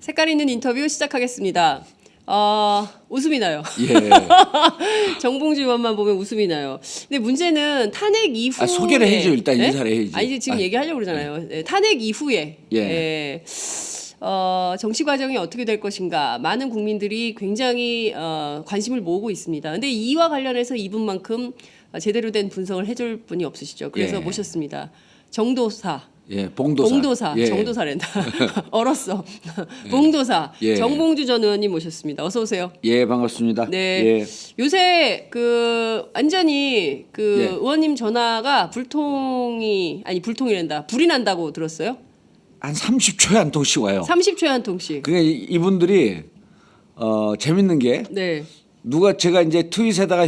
색깔 있는 인터뷰 시작하겠습니다. 웃음이 나요. 예. 정봉주 의원만 보면 웃음이 나요. 근데 문제는 탄핵 이후에 소개를 해야죠. 일단 네? 인사를 해야지. 아니 지금 얘기하려고 그러잖아요. 네, 탄핵 이후에 예. 정치 과정이 어떻게 될 것인가 많은 국민들이 굉장히 관심을 모으고 있습니다. 근데 이와 관련해서 이분만큼 제대로 된 분석을 해줄 분이 없으시죠. 그래서 예. 모셨습니다. 정도사. 예, 봉도사. 예. 정도사랜다. 얼었어. 봉도사. 예. 정봉주 전 의원님 모셨습니다. 어서 오세요. 예, 반갑습니다. 네. 예. 요새 완전히 예. 의원님 전화가 불통이란다. 불이 난다고 들었어요? 한 30초에 한 통씩 와요. 30초에 한 통씩. 그게 이분들이 재밌는 게 네. 누가 제가 이제 트윗에다가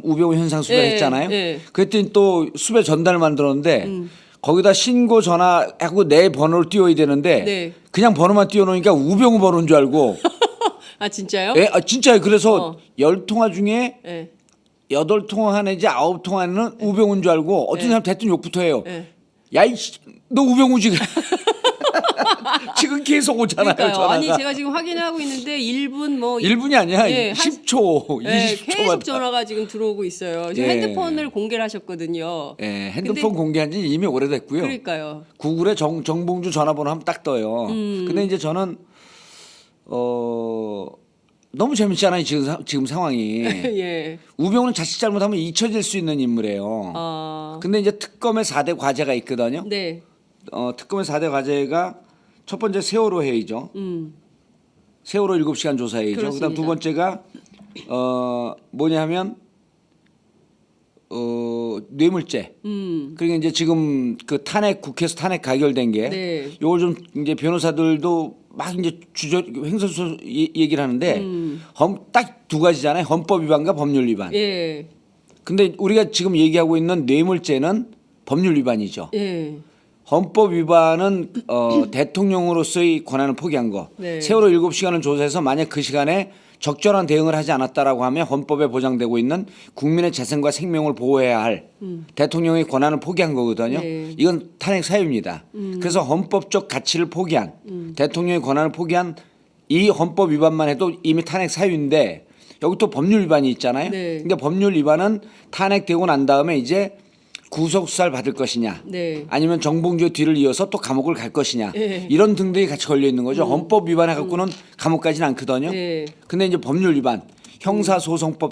우병우 현상 수배했잖아요. 예. 그랬더니 또 수배 전단을 만들었는데 거기다 신고 전화하고 내 번호를 띄워야 되는데 네. 그냥 번호만 띄워놓으니까 우병우 번호인 줄 알고. 아 진짜요? 예, 진짜요. 그래서 10통화 중에 예. 8통화 내지 9통화는 우병우인 줄 알고 어떤 사람 대뜸 욕부터 해요. 예. 야, 너 우병우지. 지금 계속 오잖아요. 그러니까요. 전화가. 아니 제가 지금 확인하고 있는데 1분 1분이 아니야. 예, 10초, 예, 20초마다. 계속 전화가 지금 들어오고 있어요. 지금 예. 핸드폰을 공개를 하셨거든요. 예, 핸드폰 근데- 공개한 지 이미 오래됐고요. 그러니까요. 구글에 정봉주 전화번호 하면 딱 떠요. 근데 이제 저는 너무 재밌잖아요. 지금 상황이. 예. 우병우는 자칫 잘못하면 잊혀질 수 있는 인물이에요. 근데 이제 특검의 4대 과제가 있거든요. 네. 특검의 4대 과제가 첫 번째 세월호 회의죠. 세월호 7시간 조사 회의죠. 그렇습니다. 그다음 두 번째가 뭐냐 하면 뇌물죄. 그러니까 이제 지금 그 국회에서 탄핵 가결된 게 네. 요걸 좀 이제 변호사들도 막 이제 횡설수설 얘기를 하는데 딱 두 가지잖아요. 헌법 위반과 법률 위반. 예. 근데 우리가 지금 얘기하고 있는 뇌물죄는 법률 위반이죠. 예. 헌법 위반은 대통령으로서의 권한을 포기한 거. 네. 세월호 7시간을 조사해서 만약 그 시간에 적절한 대응을 하지 않았다라고 하면 헌법에 보장되고 있는 국민의 재산과 생명을 보호해야 할 대통령의 권한을 포기한 거거든요. 네. 이건 탄핵 사유입니다. 그래서 헌법적 가치를 포기한 대통령의 권한을 포기한 이 헌법 위반만 해도 이미 탄핵 사유인데 여기 또 법률 위반이 있잖아요. 네. 근데 법률 위반은 탄핵되고 난 다음에 이제 구속 수사를 받을 것이냐, 네. 아니면 정봉주의 뒤를 이어서 또 감옥을 갈 것이냐, 예. 이런 등등이 같이 걸려 있는 거죠. 헌법 위반해 갖고는 감옥 가지는 않거든요. 네. 근데 이제 법률 위반, 형사법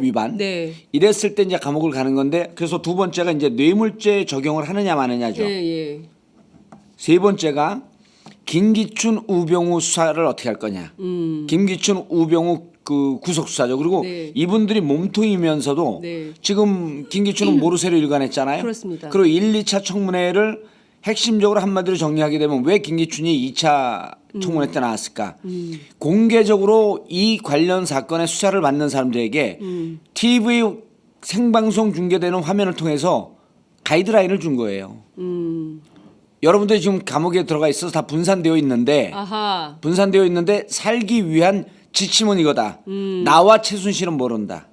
위반, 네. 이랬을 때 이제 감옥을 가는 건데, 그래서 두 번째가 이제 뇌물죄 적용을 하느냐 마느냐죠. 예, 예. 세 번째가 김기춘, 우병우 수사를 어떻게 할 거냐. 김기춘, 우병우 그 구속 수사죠. 그리고 네. 이분들이 몸통이면서도 네. 지금 김기춘은 모르쇠로 일관했잖아요. 그렇습니다. 그리고 1, 2차 청문회를 핵심적으로 한마디로 정리하게 되면 왜 김기춘이 2차 청문회 때 나왔을까? 공개적으로 이 관련 사건의 수사를 받는 사람들에게 TV 생방송 중계되는 화면을 통해서 가이드라인을 준 거예요. 여러분들이 지금 감옥에 들어가 있어서 다 분산되어 있는데 아하. 살기 위한 지침은 이거다. 나와 최순실은 모른다.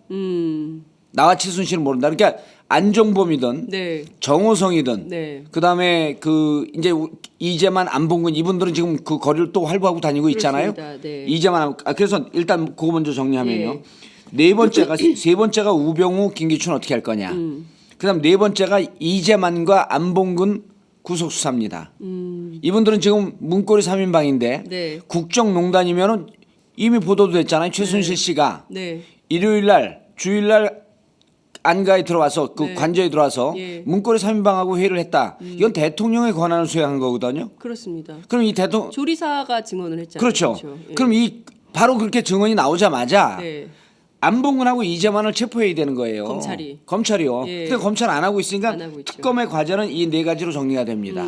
나와 최순실은 모른다. 그러니까 안종범이든 네. 정호성이든 네. 그다음에 이제 이재만 안봉근 이분들은 지금 그 거리를 또 활보하고 다니고 있잖아요. 그렇습니다. 네. 이재만 그래서 일단 그거 먼저 정리하면요. 예. 세 번째가 우병우 김기춘 어떻게 할 거냐. 그다음 네 번째가 이재만과 안봉근 구속 수사입니다. 이분들은 지금 문고리 3인방인데 네. 국정농단이면은 이미 보도도 됐잖아요. 최순실 씨가 네. 일요일 날 주일 날 안가에 들어와서 그 네. 관저에 들어와서 예. 문고리 3인방하고 회의를 했다. 이건 대통령의 권한을 수행한 거거든요. 그렇습니다. 그럼 이 대통령 조리사가 증언을 했잖아요. 그렇죠. 예. 그럼 바로 그렇게 증언이 나오자마자 네. 안봉근하고 이재만을 체포해야 되는 거예요. 검찰이요. 예. 근데 검찰 안 하고 있으니까 안 하고 있죠. 특검의 과제는 이 네 가지로 정리가 됩니다.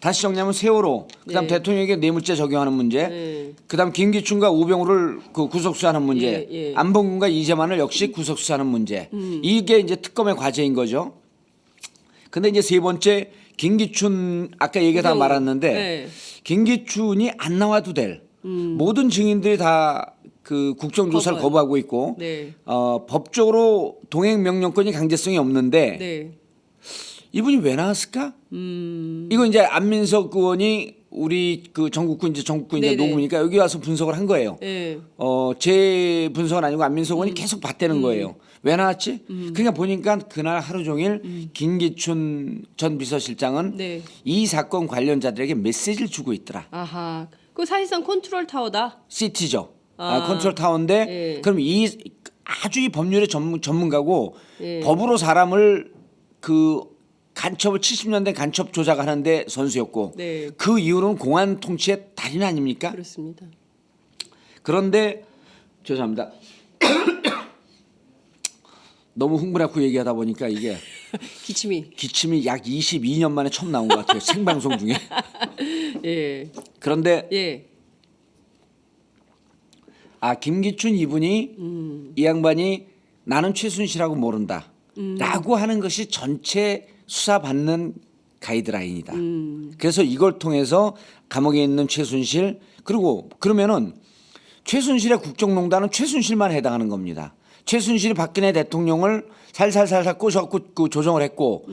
다시 정리하면 세월호, 그다음 네. 대통령에게 뇌물죄 적용하는 문제, 네. 그다음 김기춘과 우병우를 구속 수사하는 문제, 예, 예. 안봉근과 이재만을 역시 구속 수사하는 문제. 이게 이제 특검의 과제인 거죠. 근데 이제 세 번째 김기춘 아까 얘기가 다 우병우. 말았는데 네. 김기춘이 안 나와도 될 모든 증인들이 다 그 국정조사를 거부하고 있고 네. 법적으로 동행 명령권이 강제성이 없는데 네. 이분이 왜 나왔을까? 이거 이제 안민석 의원이 우리 그 전국구 이제 네네. 녹음이니까 여기 와서 분석을 한 거예요. 예. 제 분석은 아니고 안민석 의원이 계속 봤다는 거예요. 왜 나왔지? 그러니까 보니까 그날 하루 종일 김기춘 전 비서실장은 네. 이 사건 관련자들에게 메시지를 주고 있더라. 아하. 그 사실상 컨트롤 타워다. 시티죠. 아. 컨트롤 타워인데 예. 그럼 아주 이 법률의 전문가고 예. 법으로 사람을 그 간첩을 70년대 간첩 조작하는데 선수였고 네. 그 이후로는 공안 통치의 달인 아닙니까? 그렇습니다. 그런데 죄송합니다. 너무 흥분하고 얘기하다 보니까 이게 기침이 약 22년 만에 처음 나온 것 같아요. 생방송 중에. 예. 그런데 예. 김기춘 이분이 이 양반이 나는 최순실하고 모른다 라고 하는 것이 전체 수사받는 가이드라인이다. 그래서 이걸 통해서 감옥에 있는 최순실 그리고 그러면은 최순실의 국정농단은 최순실만 해당하는 겁니다. 최순실이 박근혜 대통령을 살살살살 꼬셔갖고 그 조정을 했고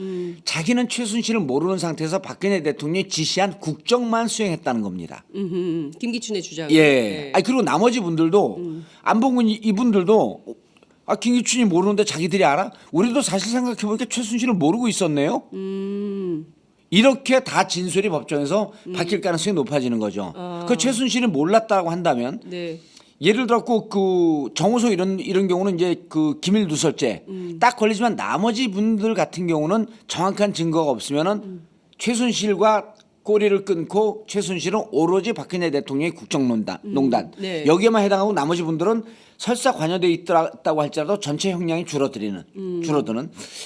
자기는 최순실을 모르는 상태에서 박근혜 대통령이 지시한 국정만 수행했다는 겁니다. 김기춘의 주장. 예. 그리고 나머지 분들도 안봉근 이분들도 김기춘이 모르는데 자기들이 알아? 우리도 사실 생각해 보니까 최순실을 모르고 있었네요. 이렇게 다 진술이 법정에서 바뀔 가능성이 높아지는 거죠. 그 최순실이 몰랐다고 한다면 네. 예를 들었고 그 정호성 이런 경우는 이제 그 기밀 누설죄 딱 걸리지만 나머지 분들 같은 경우는 정확한 증거가 없으면은 최순실과 꼬리를 끊고 최순실은 오로지 박근혜 대통령의 국정농단 네. 여기에만 해당하고 나머지 분들은 설사 관여돼 있다고 할지라도 전체 형량이 줄어드는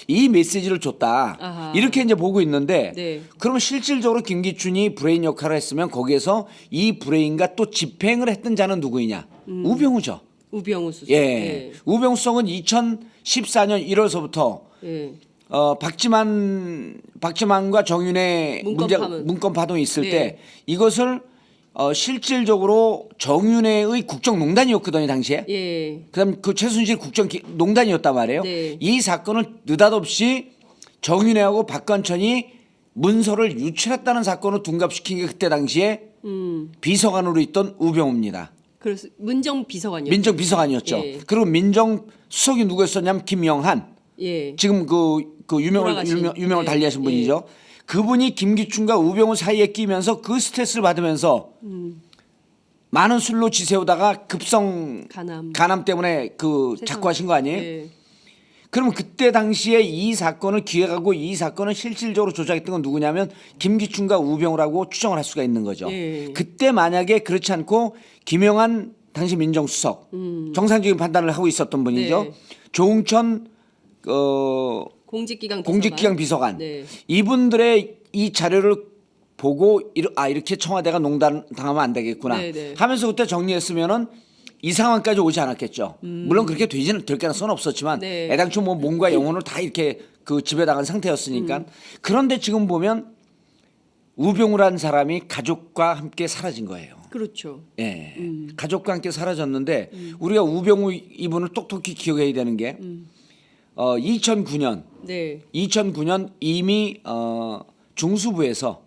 이 메시지를 줬다. 아하. 이렇게 이제 보고 있는데 네. 그러면 실질적으로 김기춘이 브레인 역할을 했으면 거기에서 이 브레인과 또 집행을 했던 자는 누구이냐? 우병우죠. 우병우 수석. 예. 우병우 수석은 2014년 1월서부터 예. 박지만과 정윤의 문건 파동이 있을 네. 때 이것을 실질적으로 정윤회의 국정농단이었거든요 당시에. 예. 그다음 그 최순실 국정농단이었단 말이에요. 네. 이 사건을 느닷없이 정윤회하고 박관천이 문서를 유출했다는 사건을 둔갑시킨 게 그때 당시에 비서관으로 있던 우병우입니다. 그래서 민정비서관이요. 민정비서관이었죠. 예. 그리고 민정수석이 누구였었냐면 김영한. 예. 지금 그 유명을 달리하신 분이죠. 그분이 김기춘과 우병우 사이에 끼면서 그 스트레스를 받으면서 많은 술로 지새우다가 급성 간암 때문에 그 작고하신 거 아니에요? 예. 그러면 그때 당시에 이 사건을 기획하고 이 사건을 실질적으로 조작했던 건 누구냐면 김기춘과 우병우라고 추정을 할 수가 있는 거죠. 예. 그때 만약에 그렇지 않고 김영한 당시 민정수석 정상적인 판단을 하고 있었던 분이죠. 네. 조응천 공직기강 비서관 네. 이분들의 이 자료를 보고 이렇게 청와대가 농단 당하면 안 되겠구나 네네. 하면서 그때 정리했으면은 이 상황까지 오지 않았겠죠. 물론 그렇게 될 가능성은 없었지만 네. 애당초 뭐 몸과 영혼을 다 이렇게 그 지배당한 상태였으니까. 그런데 지금 보면 우병우라는 사람이 가족과 함께 사라진 거예요. 그렇죠. 예. 가족과 함께 사라졌는데 우리가 우병우 이분을 똑똑히 기억해야 되는 게 2009년 네. 2009년 이미 중수부에서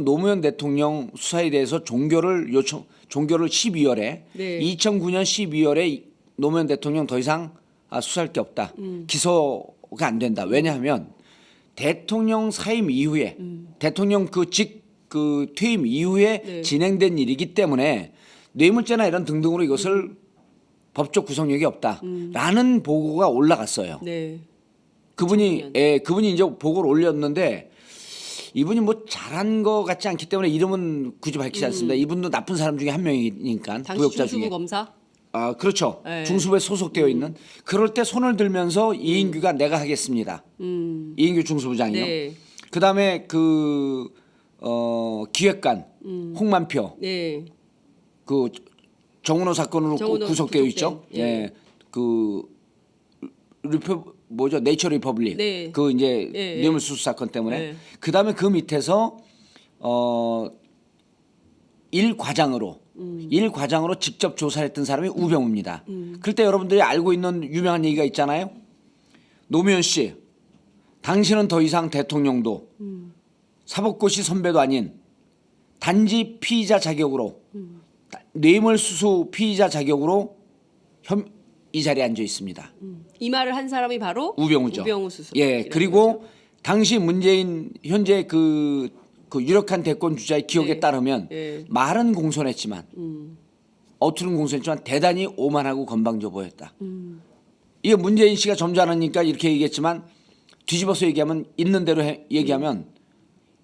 노무현 대통령 수사에 대해서 종결을 12월에 네. 2009년 12월에 노무현 대통령 더 이상 수사할 게 없다. 기소가 안 된다. 왜냐하면 대통령 사임 이후에 대통령 그 퇴임 이후에 네. 진행된 일이기 때문에 뇌물죄나 이런 등등으로 이것을 법적 구속력이 없다라는 보고가 올라갔어요. 네. 그분이 이제 보고를 올렸는데 이분이 뭐 잘한 것 같지 않기 때문에 이름은 굳이 밝히지 않습니다. 이분도 나쁜 사람 중에 한 명이니까 당시 부역자 중수부 중에. 검사. 그렇죠. 네. 중수부에 소속되어 있는. 그럴 때 손을 들면서 이인규가 내가 하겠습니다. 이인규 중수부장이요. 네. 그다음에 기획관 홍만표 네. 그 정은호 사건으로 구속되어 있죠. 예. 예. 네이처 리퍼블릭. 네. 그 이제 예, 뇌물수수 사건 때문에. 네. 그다음에 그 밑에서 일 과장으로 직접 조사했던 사람이 우병우입니다. 그럴 때 여러분들이 알고 있는 유명한 얘기가 있잖아요. 노무현 씨, 당신은 더 이상 대통령도 사법고시 선배도 아닌 단지 피의자 자격으로 뇌물수수 피의자 자격으로 이 자리에 앉아 있습니다. 이 말을 한 사람이 바로 우병우죠. 우병우 수석. 예, 그리고 당시 문재인 현재 그 유력한 대권 주자의 기억에 네. 따르면 네. 말은 공손했지만 어투는 공손했지만 대단히 오만하고 건방져 보였다. 이게 문재인 씨가 점잖으니까 이렇게 얘기했지만 뒤집어서 얘기하면 있는 대로 얘기하면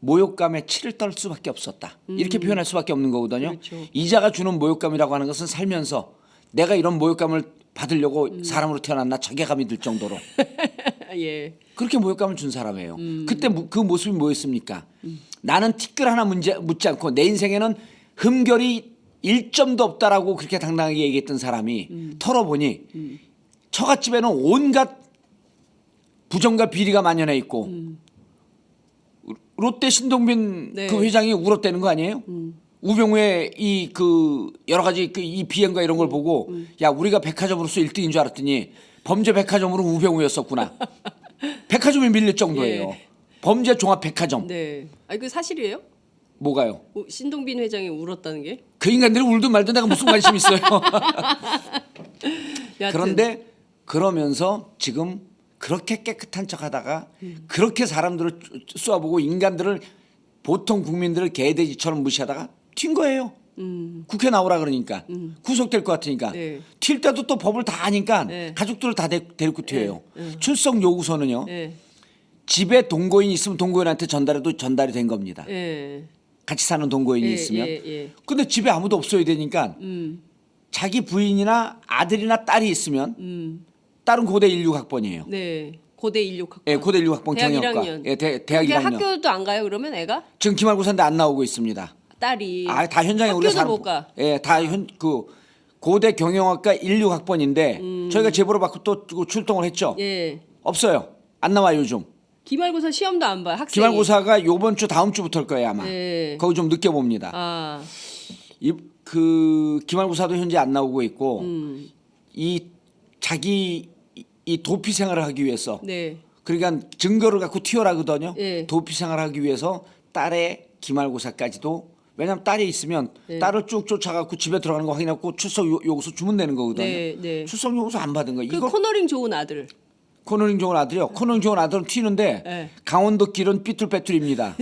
모욕감에 치를 떨 수밖에 없었다. 이렇게 표현할 수밖에 없는 거거든요. 그렇죠. 이자가 주는 모욕감이라고 하는 것은 살면서 내가 이런 모욕감을 받으려고 사람으로 태어났나 자괴감이 들 정도로 예. 그렇게 모욕감을 준 사람이에요. 그때 그 모습이 뭐였습니까? 나는 티끌 하나 묻지 않고 내 인생에는 흠결이 1점도 없다라고 그렇게 당당하게 얘기했던 사람이 털어보니 처갓집에는 온갖 부정과 비리가 만연해 있고 롯데 신동빈 네. 그 회장이 울었다는 거 아니에요? 우병우의 이 그 여러 가지 그 이 비행과 이런 걸 보고 야 우리가 백화점으로서 1등인 줄 알았더니 범죄 백화점으로 우병우였었구나. 백화점이 밀릴 정도예요. 예. 범죄 종합 백화점. 네. 아니 그 사실이에요? 뭐가요? 신동빈 회장이 울었다는 게? 그 인간들이 울든 말든 내가 무슨 관심 있어요. 여하튼. 그런데 그러면서 지금 그렇게 깨끗한 척하다가 그렇게 사람들을 쏘아보고 인간들을 보통 국민들을 개돼지처럼 무시하다가 튄 거예요. 국회 나오라 그러니까 구속될 것 같으니까 네. 튈 때도 또 법을 다 아니까 네. 가족들을 다 데리고 튀어요. 출석 요구서는요. 예. 집에 동거인이 있으면 동거인한테 전달해도 전달이 된 겁니다. 예. 같이 사는 동거인이 예, 있으면. 예, 예. 근데 집에 아무도 없어야 되니까 자기 부인이나 아들이나 딸이 있으면 딸은 고대 16학번이에요. 네. 고대 16학번. 예, 고대 16학번 대학 경영과. 1학년. 예, 대학 그게 1학년. 학교도 안 가요? 그러면 애가? 지금 기말고사인데 안 나오고 있습니다. 딸이. 아, 다 현장에 우리가 학교도 사람. 못 가. 예, 다 그 고대 경영학과 16학번인데 저희가 제보를 받고 또 출동을 했죠. 예. 없어요. 안 나와 요즘. 기말고사 시험도 안 봐요. 학생이. 기말고사가 요번 주 다음 주부터일 거예요 아마. 네. 거기 좀 늦게 봅니다. 아. 그 기말고사도 현재 안 나오고 있고 이 자기 이 도피 생활을 하기 위해서 네. 그러니까 증거를 갖고 튀어나거든요. 예. 도피 생활을 하기 위해서 딸의 기말고사까지도 왜냐하면 딸이 있으면 네. 딸을 쭉 쫓아가고 집에 들어가는 거 확인하고 출석 요구서 주문 내는 거거든요. 네, 네. 출석 요구서 안 받은 거 그 이거 코너링 좋은 아들. 코너링 좋은 아들이요. 코너링 좋은 아들은 튀는데 네. 강원도 길은 삐뚤빼뚤입니다.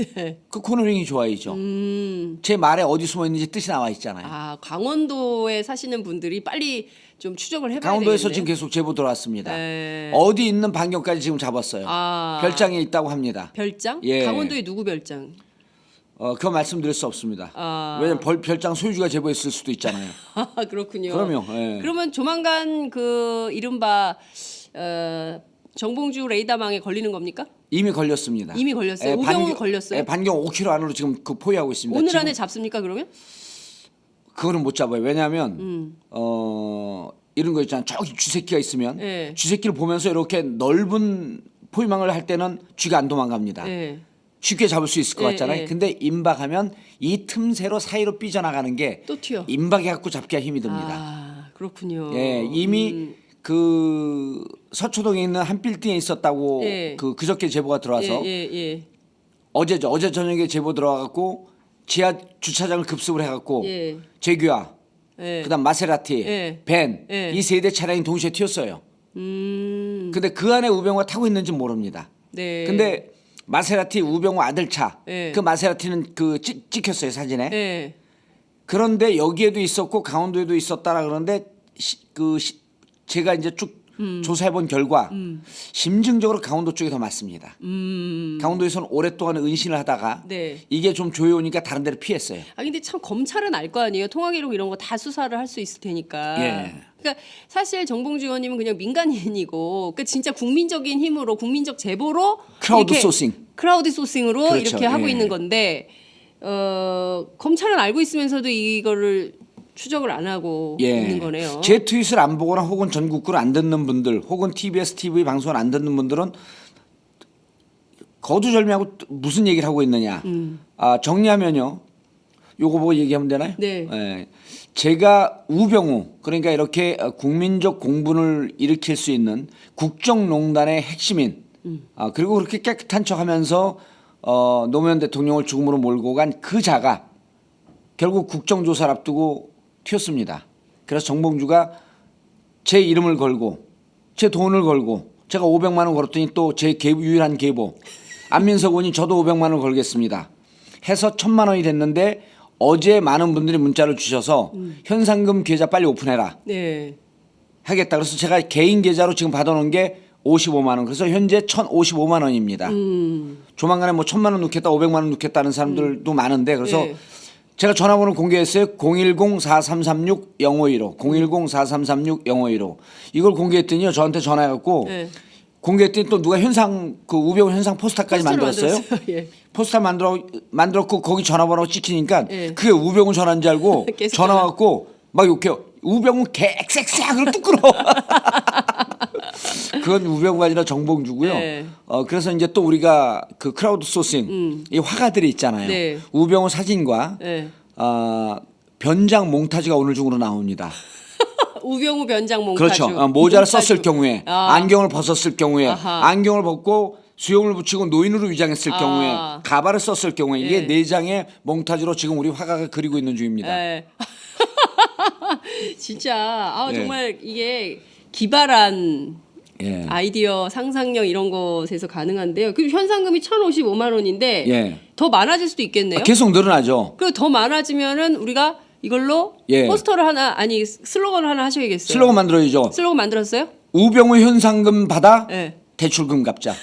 그 코너링이 좋아야죠. 제 말에 어디 숨어 있는지 뜻이 나와 있잖아요. 아, 강원도에 사시는 분들이 빨리 좀 추적을 해봐야 강원도에서 되겠네. 지금 계속 제보 들어왔습니다. 네. 어디 있는 반경까지 지금 잡았어요. 아. 별장에 있다고 합니다. 별장? 예. 강원도에 누구 별장? 그거 말씀드릴 수 없습니다. 아. 왜냐면 별장 소유주가 제보했을 수도 있잖아요. 아, 그렇군요. 그럼요. 예. 그러면 조만간 그 이른바 정봉주 레이더망에 걸리는 겁니까? 이미 걸렸습니다. 이미 걸렸어요? 우병우는 걸렸어요? 반경 5km 안으로 지금 그 포위하고 있습니다. 오늘 지금 안에 잡습니까 그러면? 그거는 못 잡아요. 왜냐하면 이런 거 있잖아요. 저기 쥐새끼가 있으면 예. 쥐새끼를 보면서 이렇게 넓은 포위망을 할 때는 쥐가 안 도망갑니다. 예. 쉽게 잡을 수 있을 것 예, 같잖아요. 예. 근데 임박하면 이 틈새로 사이로 삐져나가는 게 또 튀어. 임박해 갖고 잡기가 힘이 듭니다. 아, 그렇군요. 예, 이미 그 서초동에 있는 한 빌딩에 있었다고 예. 그저께 제보가 들어와서 예. 어제죠. 어제 저녁에 제보 들어와갖고 지하 주차장을 급습을 해갖고 예. 제규아, 예. 그다음 마세라티, 예. 벤 예. 이 세 대 차량이 동시에 튀었어요. 근데 그 안에 우병우가 타고 있는지 모릅니다. 네. 근데 마세라티 우병우 아들 차, 예. 그 마세라티는 그 찍혔어요 사진에. 예. 그런데 여기에도 있었고 강원도에도 있었다라 그러는데 제가 이제 쭉 조사해본 결과 심증적으로 강원도 쪽이 더 맞습니다. 강원도에서는 오랫동안 은신을 하다가 네. 이게 좀 조여오니까 다른 데를 피했어요. 아 근데 참 검찰은 알 거 아니에요. 통화기록 이런 거 다 수사를 할 수 있을 테니까. 예. 그러니까 사실 정봉주 의원님은 그냥 민간인이고, 그러니까 진짜 국민적인 힘으로, 국민적 제보로 크라우드 이렇게 소싱. 크라우드 소싱으로 그렇죠. 이렇게 하고 예. 있는 건데, 검찰은 알고 있으면서도 이거를 추적을 안 하고 있는 거네요. 제 트윗을 안 보거나 혹은 전국구를 안 듣는 분들, 혹은 TBS TV 방송을 안 듣는 분들은 거두절미하고 무슨 얘기를 하고 있느냐. 정리하면요. 요거 보고 얘기하면 되나요? 네. 예. 제가 우병우 그러니까 이렇게 국민적 공분을 일으킬 수 있는 국정농단의 핵심인 그리고 그렇게 깨끗한 척하면서 노무현 대통령을 죽음으로 몰고 간 그 자가 결국 국정조사를 앞두고 튀었습니다. 그래서 정봉주가 제 이름을 걸고 제 돈을 걸고 제가 500만 원 걸었더니 또 제 유일한 계보 안민석 의원이 저도 500만 원을 걸겠습니다. 해서 1,000만 원이 됐는데 어제 많은 분들이 문자를 주셔서 현상금 계좌 빨리 오픈해라. 네. 하겠다. 그래서 제가 개인 계좌로 지금 받아놓은 게 55만 원. 그래서 현재 1,055만 원입니다. 조만간에 뭐 1,000만 원 넣겠다, 500만 원 넣겠다는 사람들도 많은데 그래서 네. 제가 전화번호 공개했어요. 010-4336-0515. 010-4336-0515. 이걸 공개했더니요. 저한테 전화해갖고 네. 공개했더니 또 누가 현상 그 우병우 현상 포스터까지 포스터를 만들었어요. 만들었어요. 예. 포스터 만들었고 거기 전화번호 찍히니까 예. 그게 우병우 전화인 줄 알고 계속 전화 왔고 막 욕해요. 우병우 개엑섹스야 그럼 뚝 끊어. 그건 우병우가 아니라 정봉주고요. 네. 그래서 이제 또 우리가 그 크라우드 소싱 이 화가들이 있잖아요. 네. 우병우 사진과 네. 변장 몽타주가 오늘 중으로 나옵니다. 우병우 변장 몽타주. 그렇죠. 모자를 몽타주. 썼을 경우에 안경을 벗었을 경우에 아하. 안경을 벗고 수염을 붙이고 노인으로 위장했을 경우에 가발을 썼을 경우에 이게 네. 네 장의 몽타주로 지금 우리 화가가 그리고 있는 중입니다. 네. 진짜 예. 정말 이게 기발한 예. 아이디어 상상력 이런 것에서 가능한데요. 그 현상금이 1,055만 원인데 예. 더 많아질 수도 있겠네요. 계속 늘어나죠. 그리고 더 많아지면은 우리가 이걸로 예. 포스터를 하나 아니 슬로건을 하나 하셔야겠어요. 슬로건 만들어야죠. 슬로건 만들었어요? 우병우 현상금 받아 네. 대출금 갚자.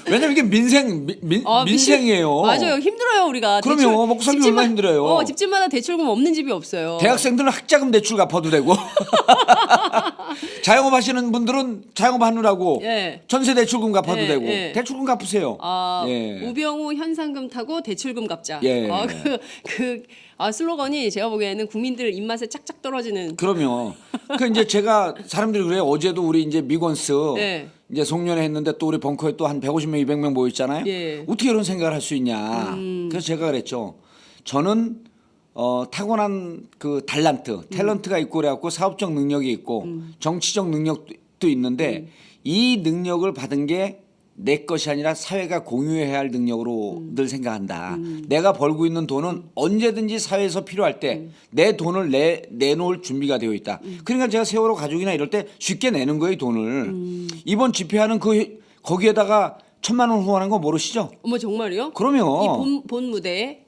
왜냐면 이게 민생이에요. 맞아요. 힘들어요 우리가. 그럼요. 먹고 살기 얼마나 힘들어요. 집집마다 대출금 없는 집이 없어요. 대학생들은 학자금 대출 갚아도 되고 자영업 하시는 분들은 자영업 하느라고 예. 전세 대출금 갚아도 예, 되고 예. 대출금 갚으세요. 예. 우병우 현상금 타고 대출금 갚자. 예. 슬로건이 제가 보기에는 국민들 입맛에 짝짝 떨어지는. 그럼요. 그 이제 제가 사람들이 그래요. 어제도 우리 이제 미건스 네. 이제 송년회 했는데 또 우리 벙커에 또 한 150명, 200명 모여 있잖아요. 예. 어떻게 이런 생각을 할 수 있냐. 그래서 제가 그랬죠. 저는 타고난 그 탤런트가 있고 그래갖고 사업적 능력이 있고 정치적 능력도 있는데 이 능력을 받은 게 내 것이 아니라 사회가 공유해야 할 능력으로 늘 생각한다. 내가 벌고 있는 돈은 언제든지 사회에서 필요할 때 내 돈을 내놓을 준비가 되어 있다. 그러니까 제가 세월호 가족이나 이럴 때 쉽게 내는 거예요, 돈을. 이번 집회하는 거기에다가 1,000만 원 후원한 거 모르시죠? 어머 정말요? 그럼요. 이 본 무대에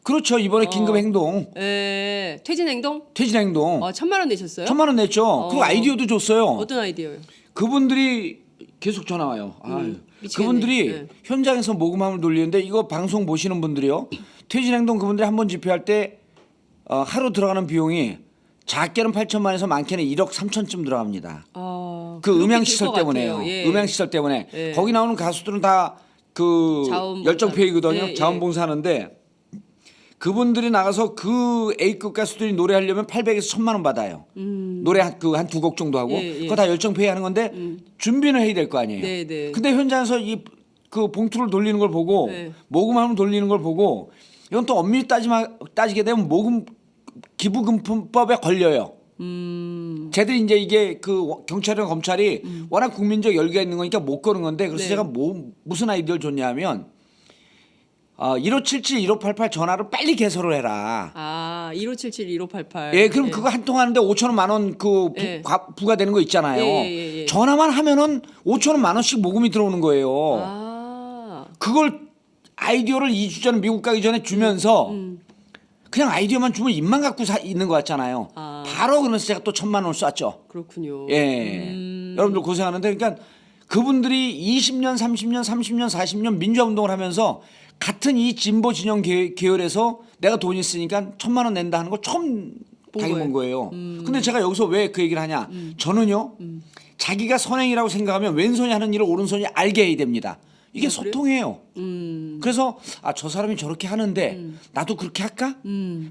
그렇죠. 이번에 긴급 행동, 퇴진 행동? 퇴진 행동. 1,000만 원 내셨어요? 1,000만 원 냈죠. 그리고 아이디어도 줬어요. 어떤 아이디어요? 그분들이 계속 전화 와요. 아유. 미치겠네. 그분들이 네. 현장에서 모금함을 돌리는데 이거 방송 보시는 분들이요. 퇴진행동 그분들이 한 번 집회할 때 하루 들어가는 비용이 작게는 8천만에서 많게는 1억 3천쯤 들어갑니다. 그 그렇게 음향 될 시설 것 때문에요. 같아요. 예. 음향 시설 때문에 예. 거기 나오는 가수들은 다 그 자원봉사. 열정페이거든요. 예, 자원봉사하는데 그분들이 나가서 그 A급 가수들이 노래하려면 800에서 1,000만 원 받아요. 노래 한 두 곡 정도 하고 예, 예. 그거 다 열정페이 하는 건데 준비는 해야 될 거 아니에요. 네, 네. 근데 현장에서 그 봉투를 돌리는 걸 보고 네. 모금함을 돌리는 걸 보고 이건 또 엄밀히 따지게 되면 모금 기부금품법에 걸려요. 쟤들이 이제 이게 그 경찰이나 검찰이 워낙 국민적 열기가 있는 거니까 못 거는 건데 그래서 네. 제가 무슨 아이디어를 줬냐면 1577, 1588 전화를 빨리 개설을 해라. 1577, 1588. 예, 그럼 그거 한 통 하는데 5천 원, 만 원 그 예. 부과되는 거 있잖아요. 예. 전화만 하면은 5천 원, 만 원씩 모금이 들어오는 거예요. 그걸 아이디어를 2주 전에 미국 가기 전에 주면서 그냥 아이디어만 주면 입만 갖고 있는 것 같잖아요. 바로 그러면서 제가 또 1,000만 원을 쐈죠. 그렇군요. 예. 여러분들 고생하는데 그러니까 그분들이 20년, 30년, 30년, 40년 민주화 운동을 하면서 같은 이 진보 진영 계열에서 내가 돈 있으니까 1,000만 원 낸다 하는 거 처음 당해본 거예요. 근데 제가 여기서 왜 그 얘기를 하냐? 저는요. 자기가 선행이라고 생각하면 왼손이 하는 일을 오른손이 알게 해야 됩니다. 이게 소통이에요. 그래서 저 사람이 저렇게 하는데 나도 그렇게 할까?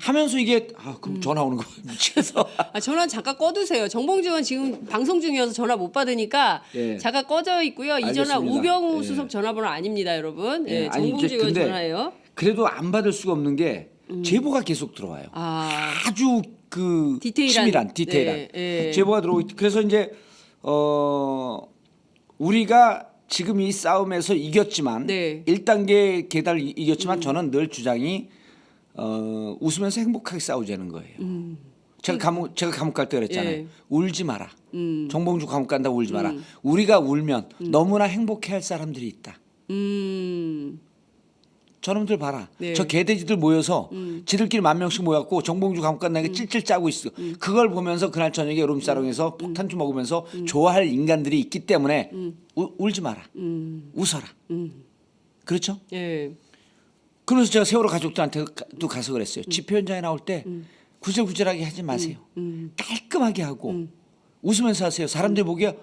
하면서 이게 그럼 전화 오는 거 미치겠어. 전화 잠깐 꺼두세요. 정봉주 의원 지금 방송 중이어서 전화 못 받으니까 예. 잠깐 꺼져 있고요. 이 전화 알겠습니다. 우병우 예. 수석 전화번호 아닙니다, 여러분. 예, 아니, 정봉주 이제 의원 근데 전화예요. 그래도 안 받을 수가 없는 게 제보가 계속 들어와요. 아주 그 디테일한, 디테일한 네, 예. 제보가 들어오고 그래서 이제 우리가 지금 이 싸움에서 이겼지만 네. 1단계 계단을 이겼지만 저는 늘 주장이 웃으면서 행복하게 싸우자는 거예요. 제가 감옥 갈 때 그랬잖아요. 예. 울지 마라. 정봉주 감옥 간다고 울지 마라. 우리가 울면 너무나 행복해할 사람들이 있다. 저놈들 봐라. 네. 저 개돼지들 모여서 지들끼리 10,000명씩 모였고 정봉주 감옥 간다는 게 찔찔 짜고 있어. 그걸 보면서 그날 저녁에 룸사롱에서 폭탄주 먹으면서 좋아할 인간들이 있기 때문에 울지 마라. 웃어라. 그렇죠? 예. 그래서 제가 세월호 가족들한테도 가서 그랬어요. 집회 현장에 나올 때 구질구질하게 하지 마세요. 깔끔하게 하고 웃으면서 하세요. 사람들이 보기에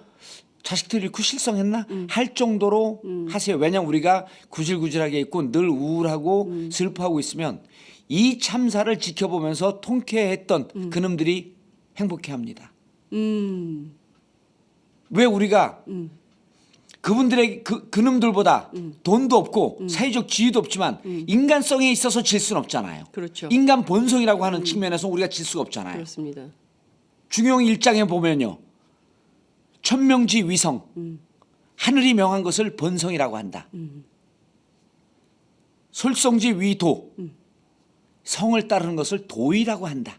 자식들 잃고 실성했나 할 정도로 하세요. 왜냐하면 우리가 구질구질하게 있고 늘 우울하고 슬퍼하고 있으면 이 참사를 지켜보면서 통쾌했던 그놈들이 행복해합니다. 왜 우리가 그분들의 그놈들보다 돈도 없고 사회적 지위도 없지만 인간성에 있어서 질 수는 없잖아요. 그렇죠. 인간 본성이라고 하는 측면에서 우리가 질 수가 없잖아요. 그렇습니다. 중용 1장에 보면요. 천명지 위성 하늘이 명한 것을 본성이라고 한다. 솔성지 위도 성을 따르는 것을 도의라고 한다.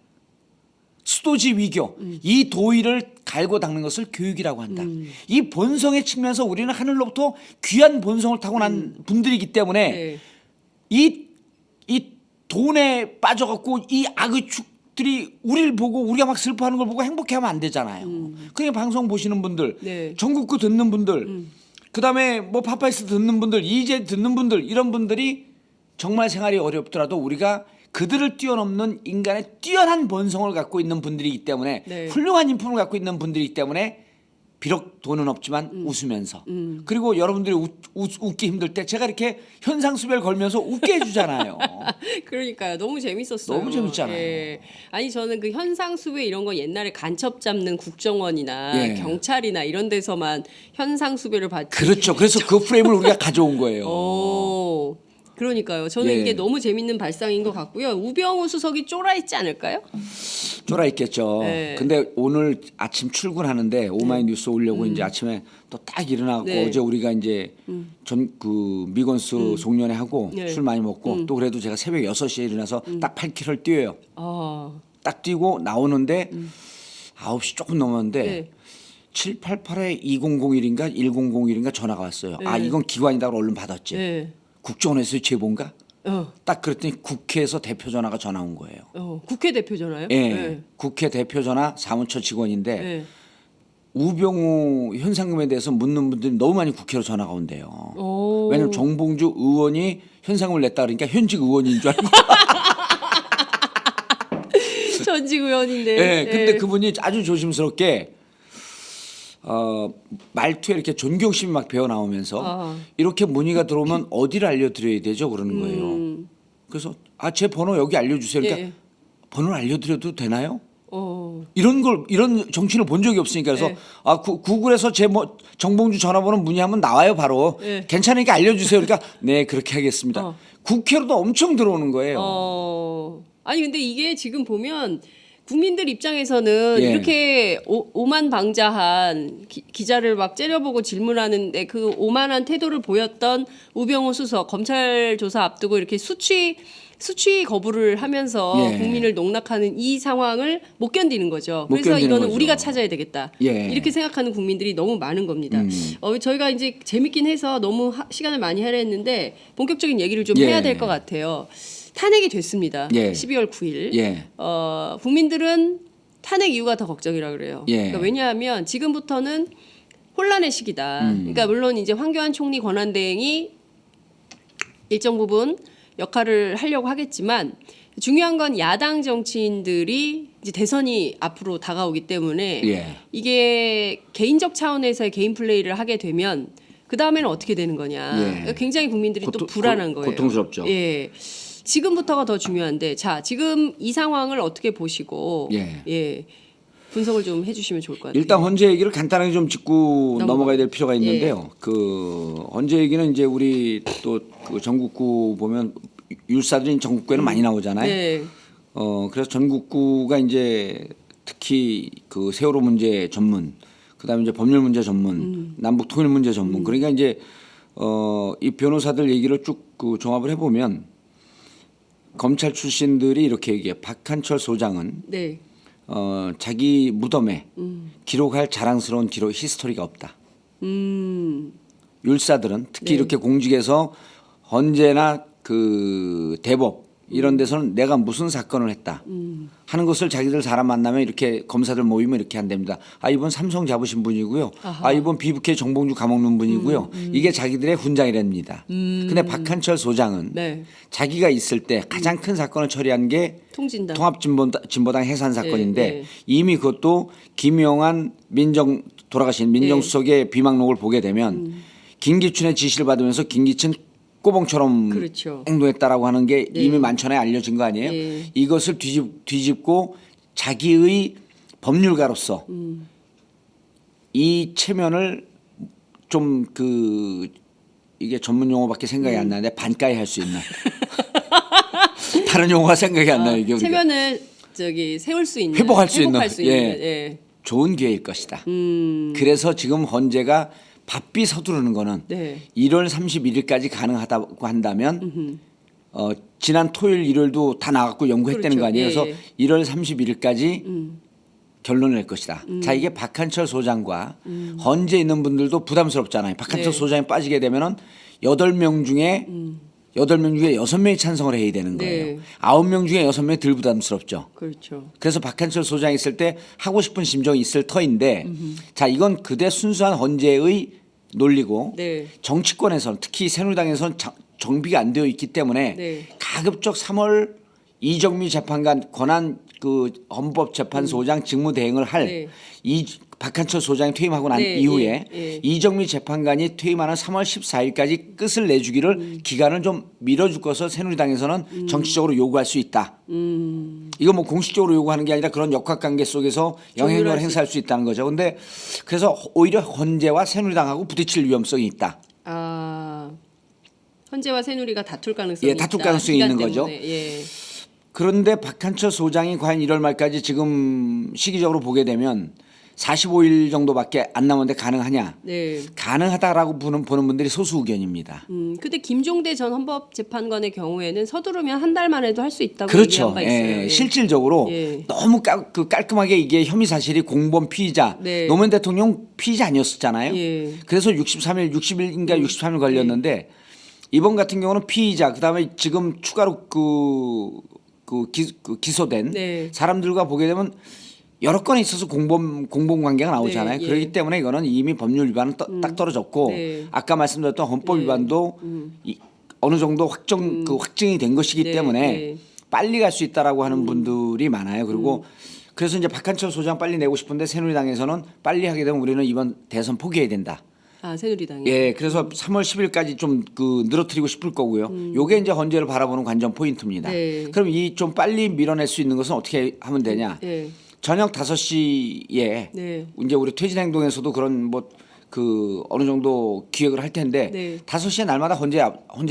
수도지 위교 이 도의를 갈고 닦는 것을 교육이라고 한다. 이 본성의 측면에서 우리는 하늘로부터 귀한 본성을 타고난 분들이기 때문에 네. 이 돈에 빠져갖고 이 악의 축들이 우리를 보고 우리가 막 슬퍼하는 걸 보고 행복해하면 안 되잖아요. 그러니까 방송 보시는 분들, 네. 전국구 듣는 분들, 그다음에 뭐 파파이스 듣는 분들, 이재 듣는 분들 이런 분들이 정말 생활이 어렵더라도 우리가 그들을 뛰어넘는 인간의 뛰어난 본성을 갖고 있는 분들이기 때문에 네. 훌륭한 인품을 갖고 있는 분들이기 때문에 비록 돈은 없지만 웃으면서 그리고 여러분들이 웃기 힘들 때 제가 이렇게 현상수배를 걸면서 웃게 해주잖아요. 그러니까요. 너무 재밌었어요. 너무 재밌잖아요. 예. 아니 저는 그 현상수배 이런 거 옛날에 간첩 잡는 국정원이나 예. 경찰이나 이런 데서만 현상수배를 받지. 그렇죠. 그래서 그 프레임을 우리가 가져온 거예요. 오. 그러니까요. 저는 예. 이게 너무 재밌는 발상인 것 같고요. 우병우 수석이 쫄아 있지 않을까요? 쫄아 있겠죠. 네. 근데 오늘 아침 출근하는데 오마이뉴스 오려고 이제 아침에 또 딱 일어나고 네. 어제 우리가 이제 전 그 미건수 송년회 하고 네. 술 많이 먹고 또 그래도 제가 새벽 6시에 일어나서 딱 8km를 뛰어요. 아. 딱 뛰고 나오는데 9시 조금 넘었는데 네. 788에 2001인가 1001인가 전화가 왔어요. 아 네. 이건 기관이다 얼른 받았지. 네. 국정원에서 제보인가? 어. 딱 그랬더니 국회에서 대표 전화가 전화 온 거예요. 국회 대표 전화요? 예. 네. 국회 대표 전화 사무처 직원인데 네. 우병우 현상금에 대해서 묻는 분들이 너무 많이 국회로 전화가 온대요. 오. 왜냐면 정봉주 의원이 현상금을 냈다 그러니까 현직 의원인 줄 알고. 전직 의원인데. 예. 근데 예. 그분이 아주 조심스럽게 말투에 이렇게 존경심이 막 배어 나오면서 아. 이렇게 문의가 들어오면 어디를 알려드려야 되죠 그러는 거예요. 그래서 제 번호 여기 알려주세요. 그러니까 예. 번호를 알려드려도 되나요? 어. 이런 정치를 본 적이 없으니까 그래서 네. 구글에서 제 정봉주 전화번호 문의하면 나와요 바로. 네. 괜찮으니까 알려주세요. 그러니까 네 그렇게 하겠습니다. 국회로도 엄청 들어오는 거예요. 아니 근데 이게 지금 보면 국민들 입장에서는 예. 이렇게 오만방자한 기자를 막 째려보고 질문하는데 그 오만한 태도를 보였던 우병우 수석 검찰 조사 앞두고 이렇게 수취 거부를 하면서 예. 국민을 농락하는 이 상황을 못 견디는 거죠. 못 그래서 견디는 이거는 거죠. 우리가 찾아야 되겠다. 예. 이렇게 생각하는 국민들이 너무 많은 겁니다. 저희가 이제 재밌긴 해서 너무 시간을 많이 하려 했는데 본격적인 얘기를 좀 예. 해야 될 것 같아요. 탄핵이 됐습니다. 예. 12월 9일. 예. 국민들은 탄핵 이유가 더 걱정이라 그래요. 예. 그러니까 왜냐하면 지금부터는 혼란의 시기다. 그러니까 물론 이제 황교안 총리 권한대행이 일정 부분 역할을 하려고 하겠지만 중요한 건 야당 정치인들이 이제 대선이 앞으로 다가오기 때문에 예. 이게 개인적 차원에서의 개인 플레이를 하게 되면 그 다음에는 어떻게 되는 거냐. 예. 그러니까 굉장히 국민들이 또 불안한 거예요. 고통스럽죠. 예. 지금부터가 더 중요한데 자 지금 이 상황을 어떻게 보시고 예. 분석을 좀 해주시면 좋을 것 같아요. 일단 헌재 얘기를 간단하게 좀 짚고 넘어가- 넘어가야 될 필요가 있는데요. 그 헌재 얘기는 이제 우리 또 그 전국구 보면 율사들이 전국구에는 많이 나오잖아요. 네. 그래서 전국구가 이제 특히 그 세월호 문제 전문, 그다음에 이제 법률 문제 전문, 남북 통일 문제 전문. 그러니까 이제 이 변호사들 얘기를 쭉 그 종합을 해보면 검찰 출신들이 이렇게 얘기해. 박한철 소장은 네. 자기 무덤에 기록할 자랑스러운 기록 히스토리가 없다. 율사들은 특히 네. 이렇게 공직에서 언제나 그 대법 이런 데서는 내가 무슨 사건을 했다 하는 것을 자기들 사람 만나면 이렇게 검사들 모이면 이렇게 한답니다. 아 이번 삼성 잡으신 분이고요. 아하. 아 이번 비북회 정봉주 감옥 분이고요. 이게 자기들의 훈장이랍니다. 근데 박한철 소장은 네. 자기가 있을 때 가장 큰 사건을 처리한 게 통진당. 통합진보당 해산 사건인데 네, 네. 이미 그것도 김용한 돌아가신 민정수석의 비망록을 보게 되면 김기춘의 지시를 받으면서 김기춘 꼬봉처럼 그렇죠. 행동했다라고 하는 게 네. 이미 만천하에 알려진 거 아니에요? 네. 이것을 뒤집고 자기의 법률가로서 이 체면을 좀 이게 전문 용어밖에 생각이 안 나는데 반가이 할 수 있는 다른 용어가 생각이 안 나요. 이게 우리가. 체면을 세울 수 있는 회복할 수 있는, 예. 예. 좋은 기회일 것이다. 그래서 지금 헌재가 바삐 서두르는 거는 네. 1월 31일까지 가능하다고 한다면 지난 토요일 일요일도 다 나갔고 연구했다는 그렇죠. 거 아니에요. 그래서 예. 1월 31일까지 결론을 낼 것이다. 자 이게 박한철 소장과 헌재에 있는 분들도 부담스럽잖아요. 박한철 네. 소장이 빠지게 되면은 8명 중에 6명이 찬성을 해야 되는 거예요. 네. 9명 중에 6명이 덜 부담스럽죠. 그렇죠. 그래서 박한철 소장이 있을 때 하고 싶은 심정이 있을 터인데 자 이건 그대 순수한 헌재의 논리고 네. 정치권에서는 특히 새누리당에서는 정비가 안 되어 있기 때문에 네. 가급적 3월 이정미 재판관 권한 그 헌법재판소장 직무대행을 할 네. 이 박한철 소장이 퇴임하고 난 네, 이후에 예. 이정미 재판관이 퇴임하는 3월 14일까지 끝을 내주기를 기간을 좀 밀어줄 것을 새누리당에서는 정치적으로 요구할 수 있다. 이거 뭐 공식적으로 요구하는 게 아니라 그런 역학관계 속에서 영향력을 조율할 수 행사할 수 있다는 거죠. 근데 그래서 오히려 헌재와 새누리당하고 부딪힐 위험성이 있다. 아 헌재와 새누리가 다툴 가능성이 예, 다툴 있다. 가능성이 기간 있는 거죠. 때문에. 예. 그런데 박한철 소장이 과연 1월 말까지 지금 시기적으로 보게 되면 45일 정도밖에 안 남았는데 가능하냐? 네. 가능하다라고 보는 분들이 소수 의견입니다. 근데 김종대 전 헌법재판관의 경우에는 서두르면 한 달 만에도 할 수 있다고 그렇죠. 얘기한 바 있어요. 예, 예. 실질적으로 예. 너무 깔끔하게 이게 혐의 사실이 공범 피의자, 네. 노무현 대통령 피의자 아니었었잖아요. 예. 그래서 60일인가 63일 걸렸는데 이번 같은 경우는 피의자, 그다음에 지금 추가로 기소된 네. 사람들과 보게 되면 여러 건에 있어서 공범 관계가 나오잖아요. 네, 예. 그렇기 때문에 이거는 이미 법률 위반은 딱 떨어졌고 네. 아까 말씀드렸던 헌법 예. 위반도 어느 정도 확증이 된 것이기 네, 때문에 네. 빨리 갈 수 있다라고 하는 분들이 많아요. 그리고 그래서 이제 박한철 소장 빨리 내고 싶은데 새누리당에서는 빨리 하게 되면 우리는 이번 대선 포기해야 된다. 아 새누리당이. 예, 그래서 3월 10일까지 좀 늘어뜨리고 싶을 거고요. 요게 이제 헌재를 바라보는 관전 포인트입니다. 네. 그럼 이 좀 빨리 밀어낼 수 있는 것은 어떻게 하면 되냐? 네. 저녁 5시에 네. 이제 우리 퇴진 행동에서도 그런 어느 정도 기획을 할 텐데 네. 5시에 날마다 헌재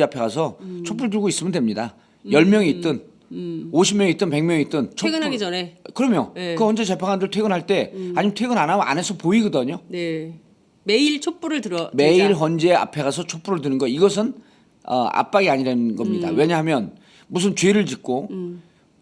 앞에 가서 촛불 들고 있으면 됩니다. 10명이 있든 50명이 있든 100명이 있든 퇴근하기 전에. 그러면 네. 그 헌재 재판관들 퇴근할 때 아니면 퇴근 안 하면 안에서 보이거든요. 네. 매일 촛불을 들어. 매일 들자. 헌재 앞에 가서 촛불을 드는 거 이것은 압박이 아니라는 겁니다. 왜냐하면 무슨 죄를 짓고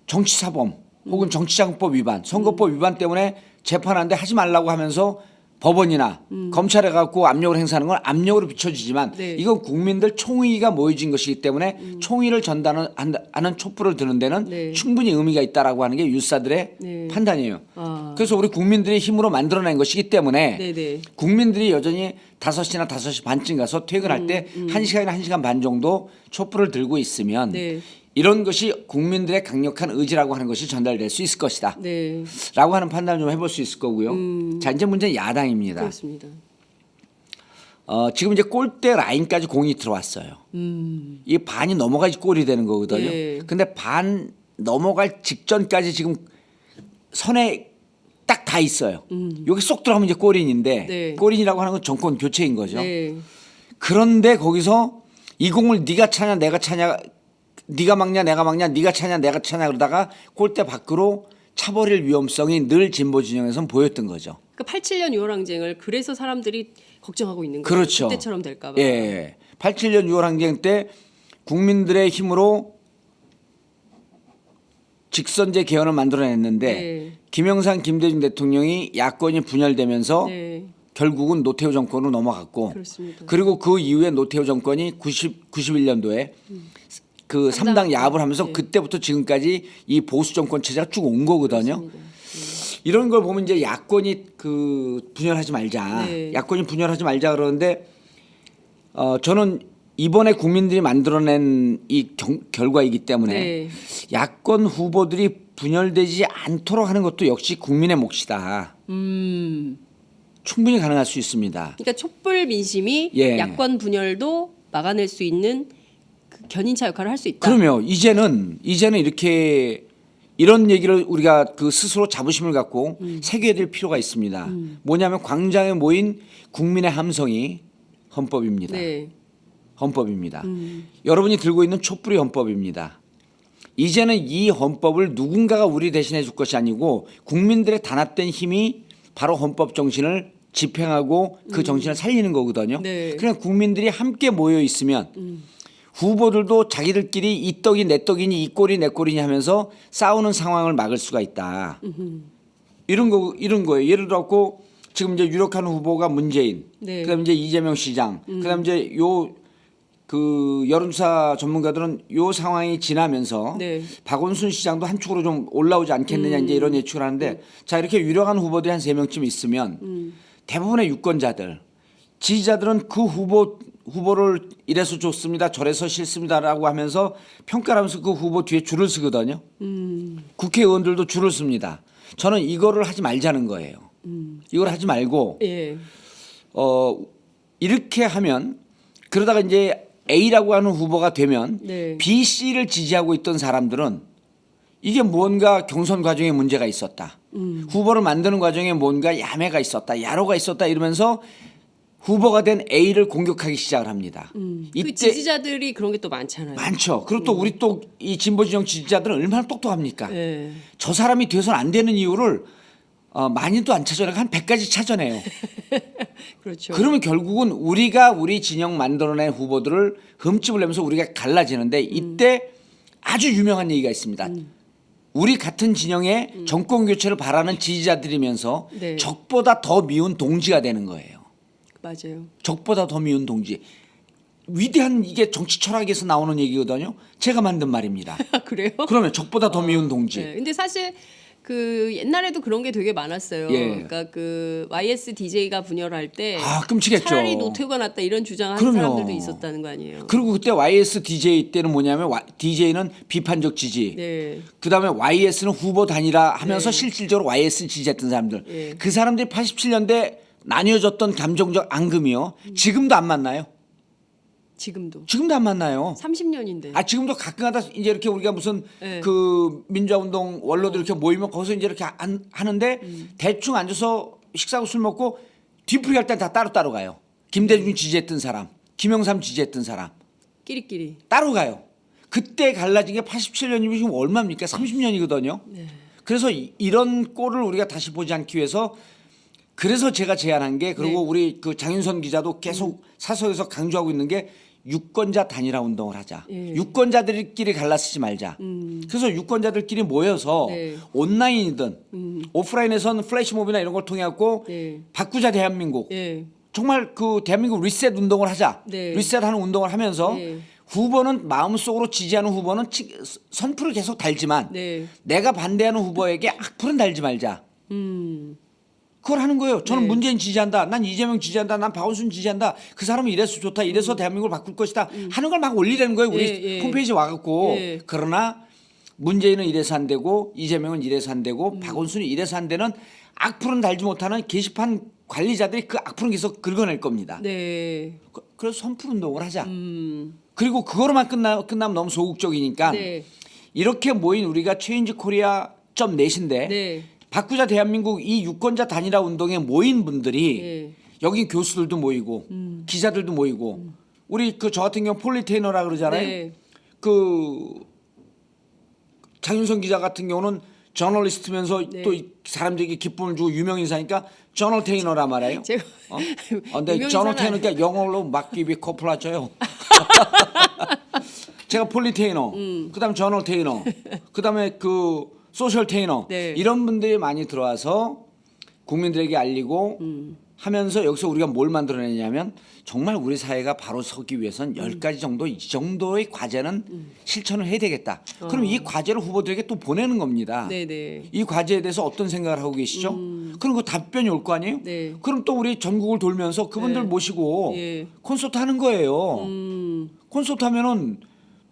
정치사범 혹은 정치자금법 위반, 선거법 위반 때문에 재판하는데 하지 말라고 하면서 법원이나 검찰에 갖고 압력을 행사하는 건 압력으로 비춰지지만 네. 이건 국민들 총의가 모여진 것이기 때문에 총의를 전달하는 촛불을 드는 데는 네. 충분히 의미가 있다라고 하는 게 율사들의 네. 판단이에요. 아. 그래서 우리 국민들의 힘으로 만들어낸 것이기 때문에 네네. 국민들이 여전히 5시나 5시 반쯤 가서 퇴근할 때 1시간이나 1시간 반 정도 촛불을 들고 있으면 네. 이런 것이 국민들의 강력한 의지라고 하는 것이 전달될 수 있을 것이다. 네. 라고 하는 판단을 좀 해볼 수 있을 거고요. 자, 이제 문제는 야당입니다. 그렇습니다. 지금 이제 골대 라인까지 공이 들어왔어요. 이 반이 넘어가야지 골이 되는 거거든요. 예. 근데 반 넘어갈 직전까지 지금 선에 딱 다 있어요. 여기 쏙 들어가면 이제 골인인데 네. 골인이라고 하는 건 정권 교체인 거죠. 네. 그런데 거기서 이 공을 네가 차냐 내가 차냐 네가 막냐 내가 막냐 네가 차냐 내가 차냐 그러다가 골대 밖으로 차버릴 위험성이 늘 진보 진영에선 보였던 거죠. 그 87년 6월 항쟁을 그래서 사람들이 걱정하고 있는 거예요. 그렇죠. 그때처럼 될까 봐. 예. 87년 6월 항쟁 때 국민들의 힘으로 직선제 개헌을 만들어냈는데 네. 김영삼, 김대중 대통령이 야권이 분열되면서 네. 결국은 노태우 정권으로 넘어갔고 그렇습니다. 그리고 그 이후에 노태우 정권이 91년도에 그 삼당 야합을 하면서 네. 그때부터 지금까지 이 보수 정권 체제가 쭉 온 거거든요. 그렇습니다. 이런 걸 보면 이제 야권이 그 분열하지 말자. 네. 야권이 분열하지 말자 그러는데 저는 이번에 국민들이 만들어낸 이 결과이기 때문에 네. 야권 후보들이 분열되지 않도록 하는 것도 역시 국민의 몫이다. 충분히 가능할 수 있습니다. 그러니까 촛불 민심이 예. 야권 분열도 막아낼 수 있는 그 견인차 역할을 할 수 있다. 그러면 이제는 이렇게 이런 얘기를 우리가 그 스스로 자부심을 갖고 새겨야 될 필요가 있습니다. 뭐냐면 광장에 모인 국민의 함성이 헌법입니다. 네. 헌법입니다. 여러분이 들고 있는 촛불이 헌법입니다. 이제는 이 헌법을 누군가가 우리 대신해 줄 것이 아니고 국민들의 단합된 힘이 바로 헌법 정신을 집행하고 그 정신을 살리는 거거든요. 네. 그냥 국민들이 함께 모여 있으면 후보들도 자기들끼리 이 떡이 내 떡이니 이 꼴이 내 꼴이니 하면서 싸우는 상황을 막을 수가 있다. 이런 거예요. 예를 들어서 지금 이제 유력한 후보가 문재인, 네. 그다음에 이제 이재명 시장, 그다음에 이제 그 여론조사 전문가들은 요 상황이 지나면서 네. 박원순 시장도 한쪽으로 좀 올라오지 않겠느냐 이제 이런 예측을 하는데 자 이렇게 유력한 후보들이 한 3명쯤 있으면 대부분의 유권자들 지지자들은 그 후보를 이래서 좋습니다 저래서 싫습니다라고 하면서 평가를 하면서 그 후보 뒤에 줄을 서거든요. 국회의원들도 줄을 씁니다. 저는 이거를 하지 말자는 거예요. 이걸 하지 말고 예. 이렇게 하면 그러다가 이제 A라고 하는 후보가 되면 네. B, C를 지지하고 있던 사람들은 이게 뭔가 경선 과정에 문제가 있었다. 후보를 만드는 과정에 뭔가 야매가 있었다. 야로가 있었다 이러면서 후보가 된 A를 공격하기 시작을 합니다. 그 지지자들이 그런 게 또 많잖아요. 많죠. 그리고 또 우리 또 이 진보 진영 지지자들은 얼마나 똑똑합니까? 예. 저 사람이 돼서는 안 되는 이유를 많이도 안 찾아내고 한 100가지 찾아내요. 그렇죠. 그러면 결국은 우리가 우리 진영 만들어낸 후보들을 흠집을 내면서 우리가 갈라지는데 이때 아주 유명한 얘기가 있습니다. 우리 같은 진영의 정권 교체를 바라는 지지자들이면서 네. 적보다 더 미운 동지가 되는 거예요. 맞아요. 적보다 더 미운 동지. 위대한 이게 정치 철학에서 나오는 얘기거든요. 제가 만든 말입니다. 그래요? 그러면 적보다 더 미운 동지. 네. 근데 사실 그 옛날에도 그런 게 되게 많았어요. 예. 그러니까 그 YS DJ가 분열할 때 끔찍했죠. 차라리 노태우가 낫다 이런 주장하는 그럼요. 사람들도 있었다는 거 아니에요. 그리고 그때 YS DJ 때는 뭐냐면 DJ는 비판적 지지. 네. 그다음에 YS는 후보 단일화 하면서 네. 실질적으로 YS 지지했던 사람들. 예. 그 사람들이 87년대 나뉘어졌던 감정적 앙금이요. 지금도 안 만나요. 지금도 안 만나요. 30년인데. 지금도 가끔가다 이제 이렇게 우리가 무슨 네. 그 민주화운동 원로들 이렇게 모이면 거기서 이제 이렇게 하는데 대충 앉아서 식사하고 술 먹고 뒤풀이 할 땐 다 따로따로 가요. 김대중 지지했던 사람, 김영삼 지지했던 사람 끼리끼리. 따로 가요. 그때 갈라진 게 87년이면 지금 얼마입니까? 30년이거든요. 네. 그래서 이런 꼴을 우리가 다시 보지 않기 위해서 그래서 제가 제안한 게 그리고 네. 우리 그 장윤선 기자도 계속 사석에서 강조하고 있는 게 유권자 단일화 운동을 하자. 예. 유권자들끼리 갈라쓰지 말자. 그래서 유권자들끼리 모여서 네. 온라인이든 오프라인에서는 플래시몹이나 이런 걸 통해 갖고 네. 바꾸자 대한민국. 예. 정말 그 대한민국 리셋 운동을 하자. 네. 리셋하는 운동을 하면서 네. 후보는 마음속으로 지지하는 후보는 선풀을 계속 달지만 네. 내가 반대하는 후보에게 악플은 달지 말자. 그걸 하는 거예요. 저는 네. 문재인 지지한다. 난 이재명 지지한다. 난 박원순 지지한다. 그 사람은 이래서 좋다. 이래서 대한민국을 바꿀 것이다. 하는 걸 막 올리라는 거예요. 우리 예. 홈페이지에 와갖고. 예. 그러나 문재인은 이래서 안 되고 이재명은 이래서 안 되고 박원순이 이래서 안 되는 악플은 달지 못하는 게시판 관리자들이 그 악플은 계속 긁어낼 겁니다. 네. 그래서 선풀 운동을 하자. 그리고 그거로만 끝나면 너무 소극적이니까 네. 이렇게 모인 우리가 체인지 코리아 .net인데 네. 바꾸자 대한민국 이 유권자 단일화 운동에 모인 분들이 예. 여기 교수들도 모이고 기자들도 모이고 우리 그 저 같은 경우 폴리테이너라 그러잖아요. 네. 그 장윤선 기자 같은 경우는 저널리스트면서 네. 또 이 사람들에게 기쁨을 주고 유명 인사니까 저널 테이너라 말해요. 제가 근데 유명 저널 인사는 테이너니까 영어로 막기비 코플라쳐요. 제가 폴리 테이너, 그다음에 저널 테이너, 그다음에 그 소셜 테이너 네. 이런 분들이 많이 들어와서 국민들에게 알리고 하면서 여기서 우리가 뭘 만들어내냐면 정말 우리 사회가 바로 서기 위해선 10가지 정도 이 정도의 과제는 실천을 해야 되겠다. 그럼 이 과제를 후보들에게 또 보내는 겁니다. 네네. 이 과제에 대해서 어떤 생각을 하고 계시죠? 그럼 그 답변이 올 거 아니에요? 네. 그럼 또 우리 전국을 돌면서 그분들 네. 모시고 예. 콘서트 하는 거예요. 콘서트 하면은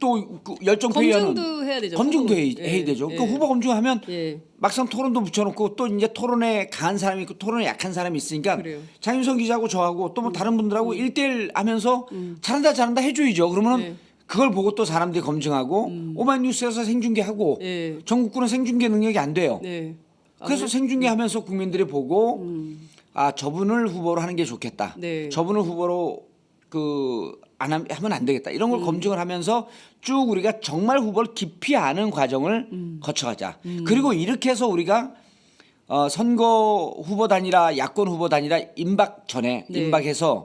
또 그 열정 회의하는 검증도 해야 되죠. 검증도 해야 예. 되죠. 예. 그 후보 검증하면 예. 막상 토론도 붙여놓고 또 이제 토론에 강한 사람이 있고 토론에 약한 사람이 있으니까 그래요. 장윤성 기자하고 저하고 또 뭐 다른 분들하고 1대1 하면서 잘한다 해줘야죠. 그러면은 네. 그걸 보고 또 사람들이 검증하고 오마이뉴스에서 생중계하고 예. 전국구는 생중계 능력이 안 돼요. 네. 그래서 생중계하면서 국민들이 보고 아 저분을 후보로 하는 게 좋겠다. 네. 저분을 후보로 하면 안 되겠다. 이런 걸 검증을 하면서 쭉 우리가 정말 후보를 깊이 아는 과정을 거쳐가자. 그리고 이렇게 해서 우리가 선거 후보 단위라 야권 후보 단위라 임박 전에 네. 임박해서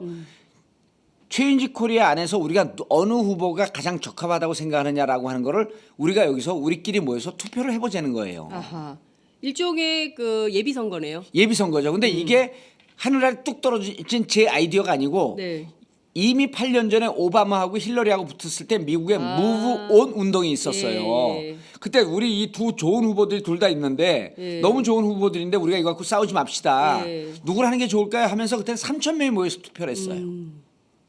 최인지 코리아 안에서 우리가 어느 후보가 가장 적합하다고 생각하느냐라고 하는 거를 우리가 여기서 우리끼리 모여서 투표를 해보자는 거예요. 아하. 일종의 그 예비 선거네요. 예비 선거죠. 근데 이게 하늘에 뚝 떨어진 제 아이디어가 아니고 네. 이미 8년 전에 오바마하고 힐러리하고 붙었을 때 미국에 무브 온 운동이 있었어요. 예. 그때 우리 이 두 좋은 후보들이 둘 다 있는데 예. 너무 좋은 후보들인데 우리가 이거 갖고 싸우지 맙시다. 예. 누구를 하는 게 좋을까요? 하면서 그때 3천 명이 모여서 투표를 했어요.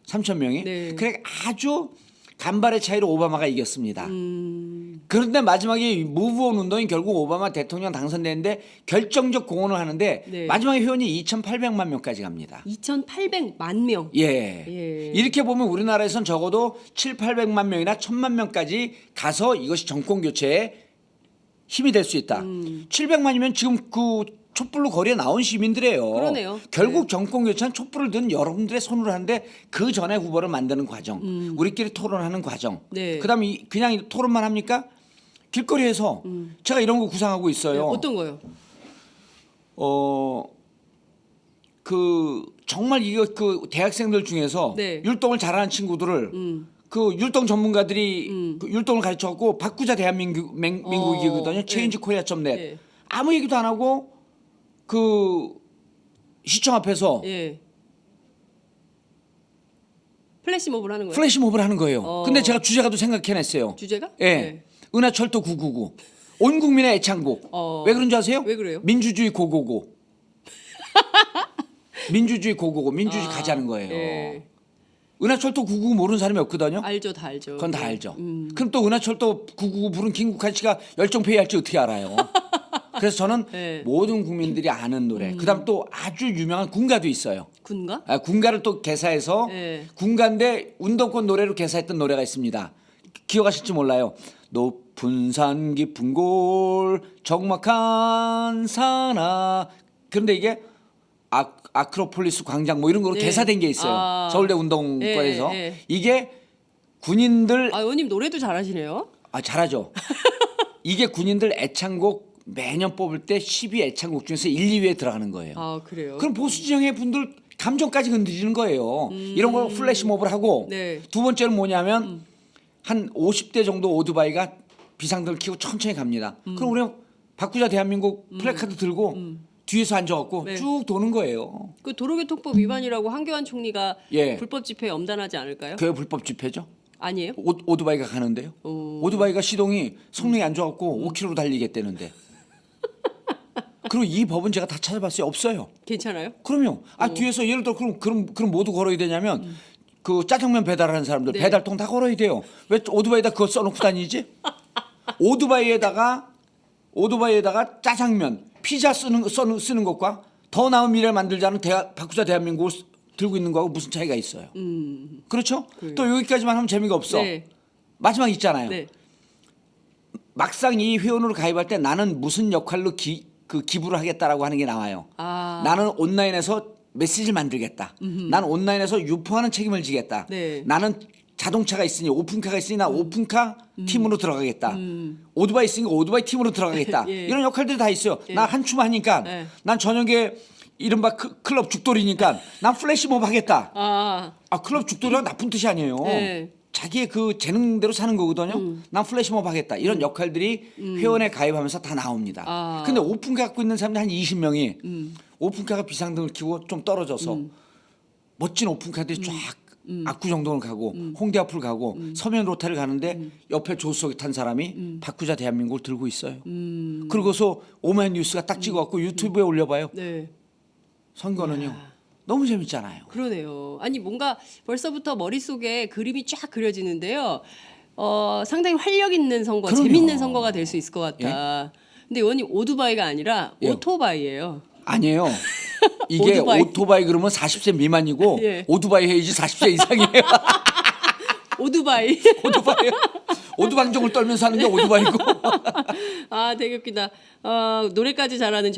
3천 명이. 네. 그래 아주 간발의 차이로 오바마가 이겼습니다. 그런데 마지막에 무브온 운동이 결국 오바마 대통령 당선되는데 결정적 공헌을 하는데 네. 마지막에 회원이 2,800만 명까지 갑니다. 2,800만 명. 예. 예. 이렇게 보면 우리나라에선 적어도 7,800만 명이나 1,000만 명까지 가서 이것이 정권 교체에 힘이 될 수 있다. 700만이면 지금 그 촛불로 거리에 나온 시민들이에요. 그러네요. 결국 정권 교체는 촛불을 든 여러분들의 손으로 하는데 그 전에 후보를 만드는 과정, 우리끼리 토론하는 과정. 네. 그다음에 그냥 토론만 합니까? 길거리에서 제가 이런 거 구상하고 네, 있어요. 어떤 거요? 그 정말 이거 그 대학생들 중에서 네. 율동을 잘하는 친구들을 그 율동 전문가들이 그 율동을 가르쳐갖고 바꾸자 대한민국이거든요. 체인지 코리아.net 예. 아무 얘기도 안 하고 그 시청 앞에서 예. 플래시몹을 하는 거예요. 플래시몹을 하는 거예요. 근데 제가 주제가도 생각해냈어요. 주제가? 예. 네. 은하철도 999. 온 국민의 애창곡. 왜 그런 줄 아세요? 왜 그래요? 민주주의 고고고. 민주주의 고고고. 민주주의 가자는 거예요. 예. 은하철도 999 모르는 사람이 없거든요. 알죠, 다 알죠. 그건 다 네. 알죠. 그럼 또 은하철도 999 부른 김국환 씨가 열정페이할지 어떻게 알아요? 그래서 저는 네. 모든 국민들이 아는 노래. 그다음 또 아주 유명한 군가도 있어요. 군가? 군가를 또 개사해서 네. 군가인데 운동권 노래로 개사했던 노래가 있습니다. 기억하실지 몰라요. 높은 산 깊은 골 적막한 산하. 그런데 이게 아크로폴리스 광장 뭐 이런 거로 네. 개사된 게 있어요. 아. 서울대 운동권에서. 예, 예. 이게 군인들 아, 의원님 노래도 잘하시네요. 잘하죠. 이게 군인들 애창곡 매년 뽑을 때 10위 애창곡 중에서 1, 2위에 들어가는 거예요. 아, 그래요. 그럼 보수 진영의 분들 감정까지 건드리는 거예요. 이런 걸 플래시몹을 하고 네. 두 번째는 뭐냐면 한 50대 정도 오토바이가 비상등을 켜고 천천히 갑니다. 그럼 우리가 바꾸자 대한민국 플래카드 들고 뒤에서 앉아갖고 네. 쭉 도는 거예요. 그 도로교통법 위반이라고 황교안 총리가 예. 불법 집회에 엄단하지 않을까요? 그게 불법 집회죠. 아니에요? 오토바이가 가는데요. 오토바이가 시동이 성능이 안 좋아갖고 5km 달리겠다는데. 그리고 이 법은 제가 다 찾아봤어요. 없어요. 괜찮아요? 그럼요. 뒤에서 예를 들어 그럼 모두 걸어야 되냐면 그 짜장면 배달하는 사람들 네. 배달통 다 걸어야 돼요. 왜 오토바이에다 그거 써놓고 다니지? 오토바이에다가 짜장면, 피자 쓰는 것과 더 나은 미래를 만들자는 바꾸자 대한민국을 들고 있는 거하고 무슨 차이가 있어요? 그렇죠? 또 여기까지만 하면 재미가 없어. 네. 마지막 있잖아요. 네. 막상 이 회원으로 가입할 때 나는 무슨 역할로 기부를 하겠다라고 하는 게 나와요. 아. 나는 온라인에서 메시지를 만들겠다. 나는 온라인에서 유포하는 책임을 지겠다. 네. 나는 자동차가 있으니 오픈카가 있으니 나 오픈카 팀으로 들어가겠다. 오토바이 있으니까 오토바이 팀으로 들어가겠다. 예. 이런 역할들이 다 있어요. 나 한춤 하니까 네. 난 저녁에 이른바 클럽 죽돌이니까 난 플래시몹 하겠다. 아. 클럽 죽돌이가 나쁜 뜻이 아니에요. 네. 자기의 그 재능대로 사는 거거든요. 난 플래시몹 하겠다. 이런 역할들이 회원에 가입하면서 다 나옵니다. 아. 근데 오픈카 갖고 있는 사람들 한 20명이 오픈카가 비상등을 켜고 좀 떨어져서 멋진 오픈카들이 쫙 압구정동을 가고 홍대 앞을 가고 서면 로타를 가는데 옆에 조수석에 탄 사람이 바꾸자 대한민국을 들고 있어요. 그러고서 오마이뉴스가 딱 찍어갖고 유튜브에 올려봐요. 네. 선거는요. 너무 재밌잖아요. 그러네요. 아니 뭔가 벌써부터 머릿속에 그림이 쫙 그려지는데요. 상당히 활력 있는 선거, 그럼요. 재밌는 선거가 될 수 있을 것 같다. 근데 의원님 오토바이가 아니라 예. 오토바이예요. 아니에요. 이게 오토바이. 오토바이 그러면 40세 미만이고 예. 오토바이 해야지 40세 이상이에요. 오토바이. 오토바이. 오토방정을 떨면서 하는 게 오토바이고. 아 되게 웃기다. 노래까지 잘하는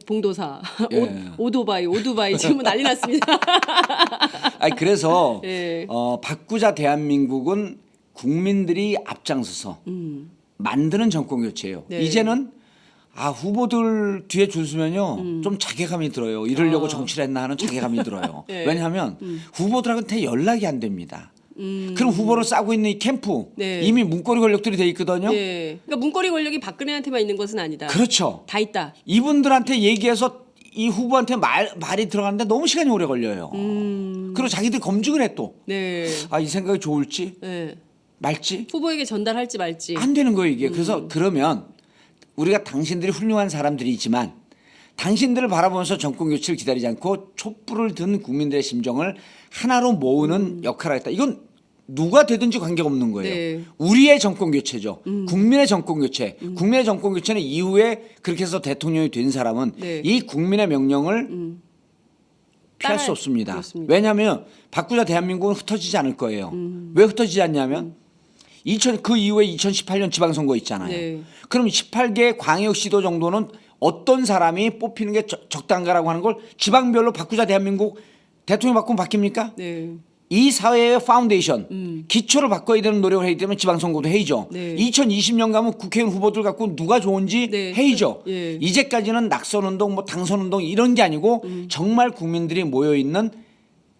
봉도사. 예. 오토바이 지금은 난리 났습니다. 아니 그래서 예. 바꾸자 대한민국은 국민들이 앞장서서 만드는 정권 교체예요. 네. 이제는 후보들 뒤에 줄 서면요 좀 자괴감이 들어요. 이러려고 정치를 했나 하는 자괴감이 들어요. 네. 왜냐하면 후보들하고는 연락이 안 됩니다. 그럼 후보를 싸고 있는 이 캠프 네. 이미 문고리 권력들이 돼 있거든요. 예. 그러니까 문고리 권력이 박근혜한테만 있는 것은 아니다. 그렇죠. 다 있다. 이분들한테 얘기해서 이 후보한테 말이 들어가는데 너무 시간이 오래 걸려요. 그리고 자기들 검증을 해 또. 네. 이 생각이 좋을지 네. 말지 후보에게 전달할지 말지. 안 되는 거예요 이게. 그래서 그러면 우리가 당신들이 훌륭한 사람들이지만 당신들을 바라보면서 정권 교체를 기다리지 않고 촛불을 든 국민들의 심정을 하나로 모으는 역할을 하겠다. 이건 누가 되든지 관계가 없는 거예요. 네. 우리의 정권 교체죠. 국민의 정권 교체. 국민의 정권 교체는 이후에 그렇게 해서 대통령이 된 사람은 네. 이 국민의 명령을 피할 수 따라야- 없습니다. 그렇습니다. 왜냐하면 바꾸자 대한민국은 흩어지지 않을 거예요. 왜 흩어지지 않냐면 그 이후에 2018년 지방선거 있잖아요. 네. 그럼 18개 광역시도 정도는 어떤 사람이 뽑히는 게 적당가라고 하는 걸 지방별로 바꾸자 대한민국 대통령 바꾸면 바뀝니까? 네. 이 사회의 파운데이션 기초를 바꿔야 되는 노력을 해야 되면 지방선거도 해야죠. 네. 2020년 가면 국회의원 후보들 갖고 누가 좋은지 네. 해야죠. 예. 이제까지는 낙선운동, 당선운동 이런 게 아니고 정말 국민들이 모여 있는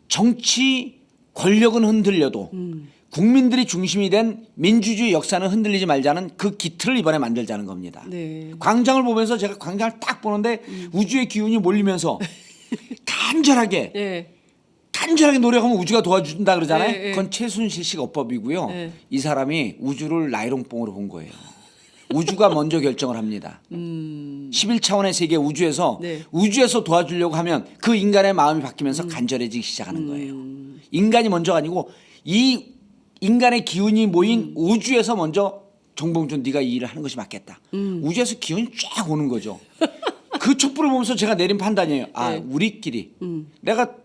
정치 권력은 흔들려도 국민들이 중심이 된 민주주의 역사는 흔들리지 말자는 그 기틀을 이번에 만들자는 겁니다. 네. 광장을 보면서 제가 광장을 딱 보는데 우주의 기운이 몰리면서 간절하게 네. 노력하면 우주가 도와준다 그러잖아요. 네, 네. 그건 최순실 씨 어법이고요. 네. 이 사람이 우주를 나이롱뽕으로 본 거예요. 우주가 먼저 결정을 합니다. 11차원의 세계 우주에서 네. 우주에서 도와주려고 하면 그 인간의 마음이 바뀌면서 간절해지기 시작하는 거예요. 인간이 먼저가 아니고 이 인간의 기운이 모인 우주에서 먼저 정봉준 네가 이 일을 하는 것이 맞겠다. 우주에서 기운이 쫙 오는 거죠. 그 촛불을 보면서 제가 내린 판단이에요. 네. 우리끼리 내가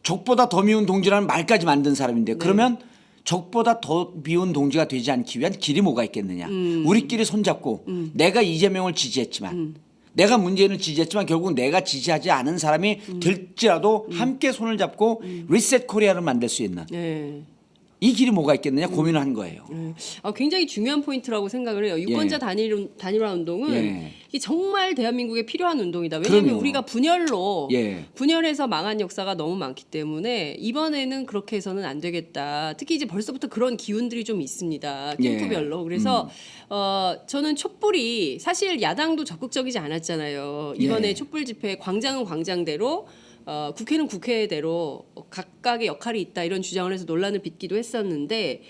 적보다 더 미운 동지라는 말까지 만든 사람인데 그러면 적보다 더 미운 동지가 되지 않기 위한 길이 뭐가 있겠느냐. 우리끼리 손잡고 내가 이재명을 지지했지만 내가 문재인을 지지했지만 결국 내가 지지하지 않은 사람이 될지라도 함께 손을 잡고 리셋 코리아를 만들 수 있는 네. 이 길이 뭐가 있겠느냐 고민을 한 거예요. 굉장히 중요한 포인트라고 생각을 해요. 유권자 단일화 운동은 예. 이게 정말 대한민국에 필요한 운동이다. 왜냐하면 그럼요. 우리가 예. 분열해서 망한 역사가 너무 많기 때문에 이번에는 그렇게 해서는 안 되겠다. 특히 이제 벌써부터 그런 기운들이 좀 있습니다. 예. 캠프별로. 그래서 저는 촛불이 사실 야당도 적극적이지 않았잖아요. 이번에 예. 촛불 집회 광장은 광장대로 국회는 국회대로 각각의 역할이 있다 이런 주장을 해서 논란을 빚기도 했었는데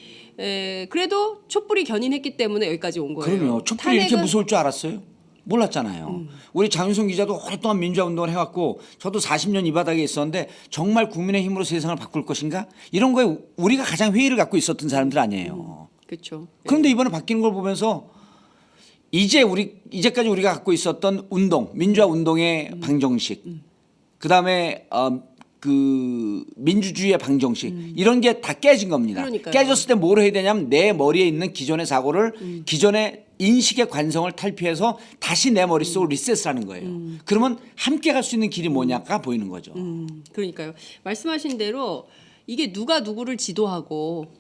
그래도 촛불이 견인했기 때문에 여기까지 온 거예요. 그럼요. 촛불이 이렇게 무서울 줄 알았어요? 몰랐잖아요. 우리 장윤성 기자도 오랫동안 민주화 운동을 해왔고 저도 40년 이 바닥에 있었는데 정말 국민의 힘으로 세상을 바꿀 것인가? 이런 거에 우리가 가장 회의를 갖고 있었던 사람들 아니에요. 그렇죠. 그런데 이번에 바뀌는 걸 보면서 이제까지 우리가 갖고 있었던 운동, 민주화 운동의 방정식, 그다음에 그 민주주의의 방정식 이런 게 다 깨진 겁니다. 그러니까요. 깨졌을 때 뭘 해야 되냐면 내 머리에 있는 기존의 사고를 기존의 인식의 관성을 탈피해서 다시 내 머릿속으로 리셋을 하는 거예요. 그러면 함께 갈 수 있는 길이 뭐냐가 보이는 거죠. 그러니까요. 말씀하신 대로 이게 누가 누구를 지도하고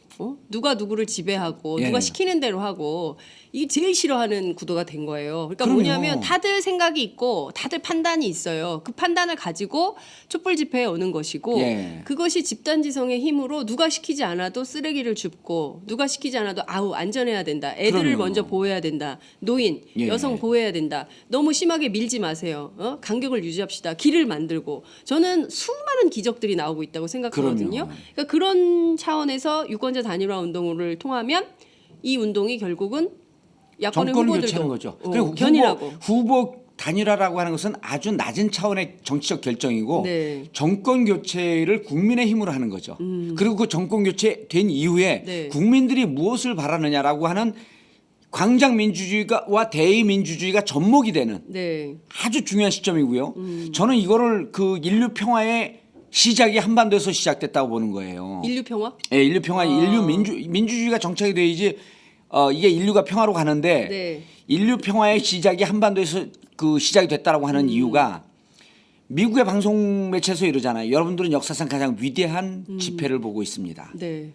누가 누구를 지배하고 예. 누가 시키는 대로 하고 이게 제일 싫어하는 구도가 된 거예요. 그러니까 그럼요. 뭐냐면 다들 생각이 있고 다들 판단이 있어요. 그 판단을 가지고 촛불 집회에 오는 것이고 예. 그것이 집단지성의 힘으로 누가 시키지 않아도 쓰레기를 줍고 누가 시키지 않아도 아우 안전해야 된다. 애들을 그럼요. 먼저 보호해야 된다. 노인, 예. 여성 보호해야 된다. 너무 심하게 밀지 마세요. 간격을 유지합시다. 길을 만들고 저는 수많은 기적들이 나오고 있다고 생각하거든요. 그럼요. 그러니까 그런 차원에서 유권자 단일화 운동을 통하면 이 운동이 결국은 야권의 정권 후보들도 교체하는 거죠. 그리고 견인하고 후보 단일화라고 하는 것은 아주 낮은 차원의 정치적 결정이고 네. 정권 교체를 국민의 힘으로 하는 거죠. 그리고 그 정권 교체된 이후에 네. 국민들이 무엇을 바라느냐라고 하는 광장 민주주의와 대의 민주주의가 접목이 되는 네. 아주 중요한 시점이고요. 저는 이거를 그 인류 평화의 시작이 한반도에서 시작됐다고 보는 거예요. 인류 평화? 예, 인류 평화, 인류 민주주의가 정착이 돼야지 이게 인류가 평화로 가는데 네. 인류 평화의 시작이 한반도에서 그 시작이 됐다라고 하는 이유가 미국의 방송 매체에서 이러잖아요. 여러분들은 역사상 가장 위대한 집회를 보고 있습니다. 네.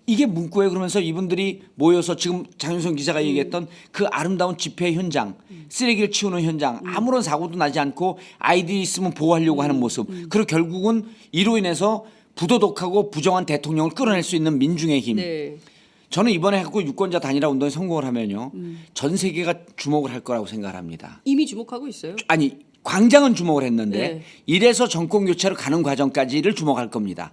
이게 문구예요. 그러면서 이분들이 모여서 지금 장윤성 기자가 얘기했던 그 아름다운 집회 현장, 쓰레기를 치우는 현장, 아무런 사고도 나지 않고 아이들이 있으면 보호하려고 하는 모습. 그리고 결국은 이로 인해서 부도덕하고 부정한 대통령을 끌어낼 수 있는 민중의 힘. 네. 저는 이번에 갖고 유권자 단일화 운동에 성공을 하면요. 전 세계가 주목을 할 거라고 생각을 합니다. 이미 주목하고 있어요. 아니 광장은 주목을 했는데 네. 이래서 정권 교체로 가는 과정까지를 주목할 겁니다.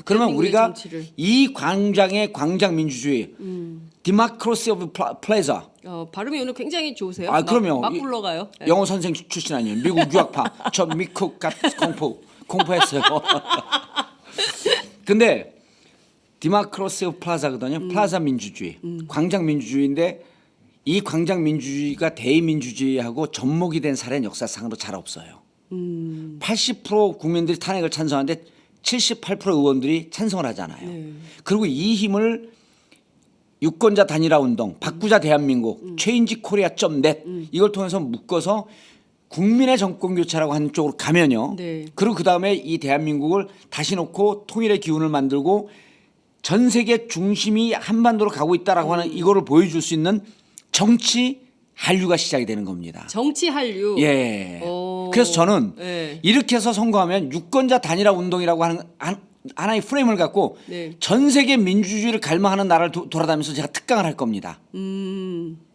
그러면 대한민국의 우리가 정치를. 이 광장의 광장 민주주의, 디마크로시 오브 플레저. 발음이 오늘 굉장히 좋으세요. 아 그럼요. 막 불러가요. 네. 영어 선생 출신 아니에요. 미국 유학파. 저 미국 공부했어요. 근데 디마크로시 오브 플라자거든요. 플라자 민주주의, 광장 민주주의인데 이 광장 민주주의가 대의민주주의하고 접목이 된 사례는 역사상으로 잘 없어요. 80% 국민들이 탄핵을 찬성하는데 78% 의원들이 찬성을 하잖아요. 그리고 이 힘을 유권자 단일화 운동, 바꾸자 대한민국, changekorea.net 이걸 통해서 묶어서 국민의 정권 교체라고 하는 쪽으로 가면요. 네. 그리고 그 다음에 이 대한민국을 다시 놓고 통일의 기운을 만들고 전 세계 중심이 한반도로 가고 있다라고 하는 이거를 보여줄 수 있는 정치 한류가 시작이 되는 겁니다. 정치 한류. 예. 오. 그래서 저는 네. 이렇게 해서 선거하면 유권자 단일화 운동이라고 하는 하나의 프레임을 갖고 네. 전 세계 민주주의를 갈망하는 나라를 돌아다니면서 제가 특강을 할 겁니다.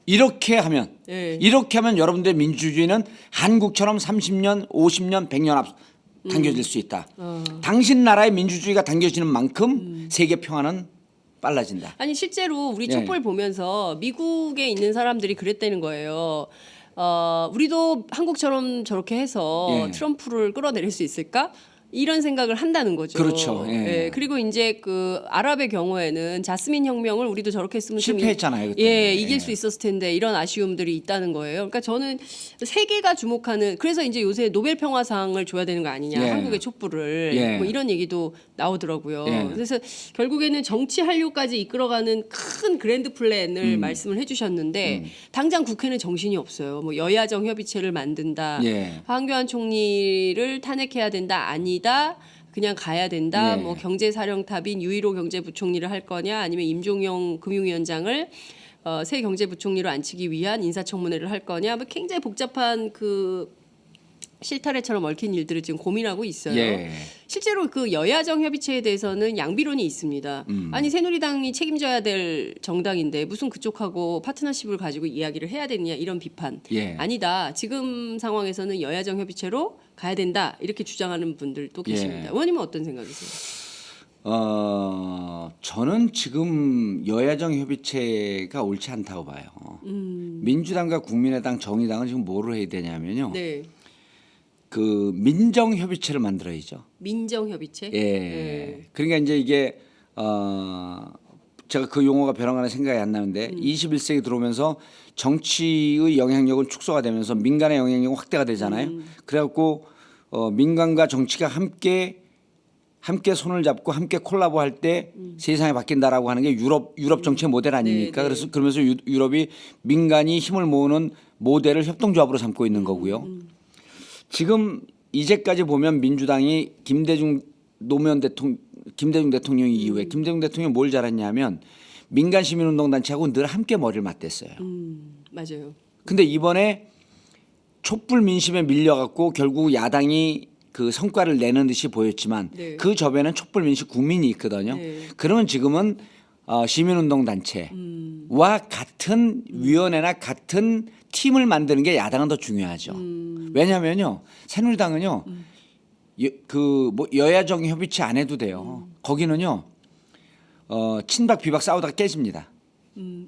이렇게 하면 네. 이렇게 하면 여러분들의 민주주의는 한국처럼 30년, 50년, 100년 앞 당겨질 수 있다. 당신 나라의 민주주의가 당겨지는 만큼 세계 평화는 빨라진다. 아니 실제로 우리 예. 촛불 보면서 미국에 있는 사람들이 그랬다는 거예요. 우리도 한국처럼 저렇게 해서 예. 트럼프를 끌어내릴 수 있을까? 이런 생각을 한다는 거죠. 그렇죠. 예. 그리고 이제 그 아랍의 경우에는 자스민 혁명을 우리도 저렇게 했으면 좀 실패했잖아요, 그때. 예, 이길 예. 수 있었을 텐데 이런 아쉬움들이 있다는 거예요. 그러니까 저는 세계가 주목하는 그래서 이제 요새 노벨 평화상을 줘야 되는 거 아니냐. 예. 한국의 촛불을 예. 뭐 이런 얘기도 나오더라고요. 예. 그래서 결국에는 정치 한류까지 이끌어가는 큰 그랜드 플랜을 말씀을 해주셨는데 당장 국회는 정신이 없어요. 뭐 여야정 협의체를 만든다. 예. 황교안 총리를 탄핵해야 된다. 아니다. 그냥 가야 된다. 예. 뭐 경제사령탑인 유일호 경제부총리를 할 거냐, 아니면 임종용 금융위원장을 새 경제부총리로 앉히기 위한 인사청문회를 할 거냐, 뭐 굉장히 복잡한 그 실타래처럼 얽힌 일들을 지금 고민하고 있어요. 예. 실제로 그 여야정 협의체에 대해서는 양비론이 있습니다. 아니 새누리당이 책임져야 될 정당인데 무슨 그쪽하고 파트너십을 가지고 이야기를 해야 되느냐 이런 비판. 예. 아니다. 지금 상황에서는 여야정 협의체로 가야 된다 이렇게 주장하는 분들도 계십니다. 예. 의원님은 어떤 생각이세요? 저는 지금 여야정 협의체가 옳지 않다고 봐요. 민주당과 국민의당, 정의당은 지금 뭐를 해야 되냐면요. 네. 그 민정 협의체를 만들어야죠. 민정 협의체. 예. 그러니까 이제 이게 제가 그 용어가 벼랑간에 생각이 안 나는데 21세기 들어오면서 정치의 영향력은 축소가 되면서 민간의 영향력은 확대가 되잖아요. 그래갖고 민간과 정치가 함께 손을 잡고 함께 콜라보할 때 세상이 바뀐다라고 하는 게 유럽 정치의 모델 아닙니까? 네, 네. 그래서 그러면서 유럽이 민간이 힘을 모으는 모델을 협동조합으로 삼고 있는 거고요. 지금 이제까지 보면 민주당이 김대중 노무현 대통령, 김대중 대통령 이후에 김대중 대통령이 뭘 잘했냐면 민간 시민운동 단체하고 늘 함께 머리를 맞댔어요. 맞아요. 근데 이번에 촛불 민심에 밀려갖고 결국 야당이 그 성과를 내는 듯이 보였지만 네. 그 저변엔 촛불 민심 국민이 있거든요. 네. 그러면 지금은 시민운동 단체와 같은 위원회나 같은 팀을 만드는 게 야당은 더 중요하죠. 왜냐하면요, 새누리당은요, 뭐 여야정 협의체 안 해도 돼요. 거기는요, 친박 비박 싸우다가 깨집니다.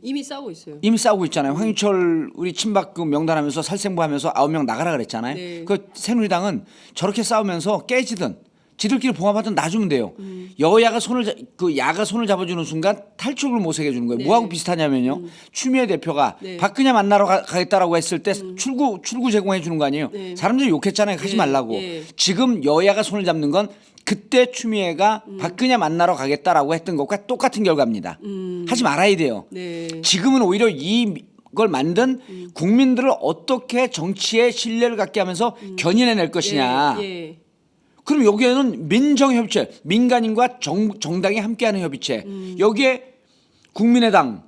이미 싸우고 있어요. 이미 싸우고 있잖아요. 황희철 우리 친박 그 명단하면서 살생부하면서 9명 나가라 그랬잖아요. 네. 그 새누리당은 저렇게 싸우면서 깨지든 지들끼리 봉합하든 놔주면 돼요. 여야가 야가 손을 잡아주는 순간 탈출을 모색해 주는 거예요. 네. 뭐하고 비슷하냐면요. 추미애 대표가 네. 박근혜 만나러 가겠다라고 했을 때 출구 제공해 주는 거 아니에요. 네. 사람들이 욕했잖아요. 하지 말라고. 네. 지금 여야가 손을 잡는 건 그때 추미애가 박근혜 만나러 가겠다라고 했던 것과 똑같은 결과입니다. 하지 말아야 돼요. 네. 지금은 오히려 이걸 만든 국민들을 어떻게 정치에 신뢰를 갖게 하면서 견인해낼 것이냐. 예. 그럼 여기에는 민정협의체, 민간인과 정당이 함께하는 협의체. 여기에 국민의당,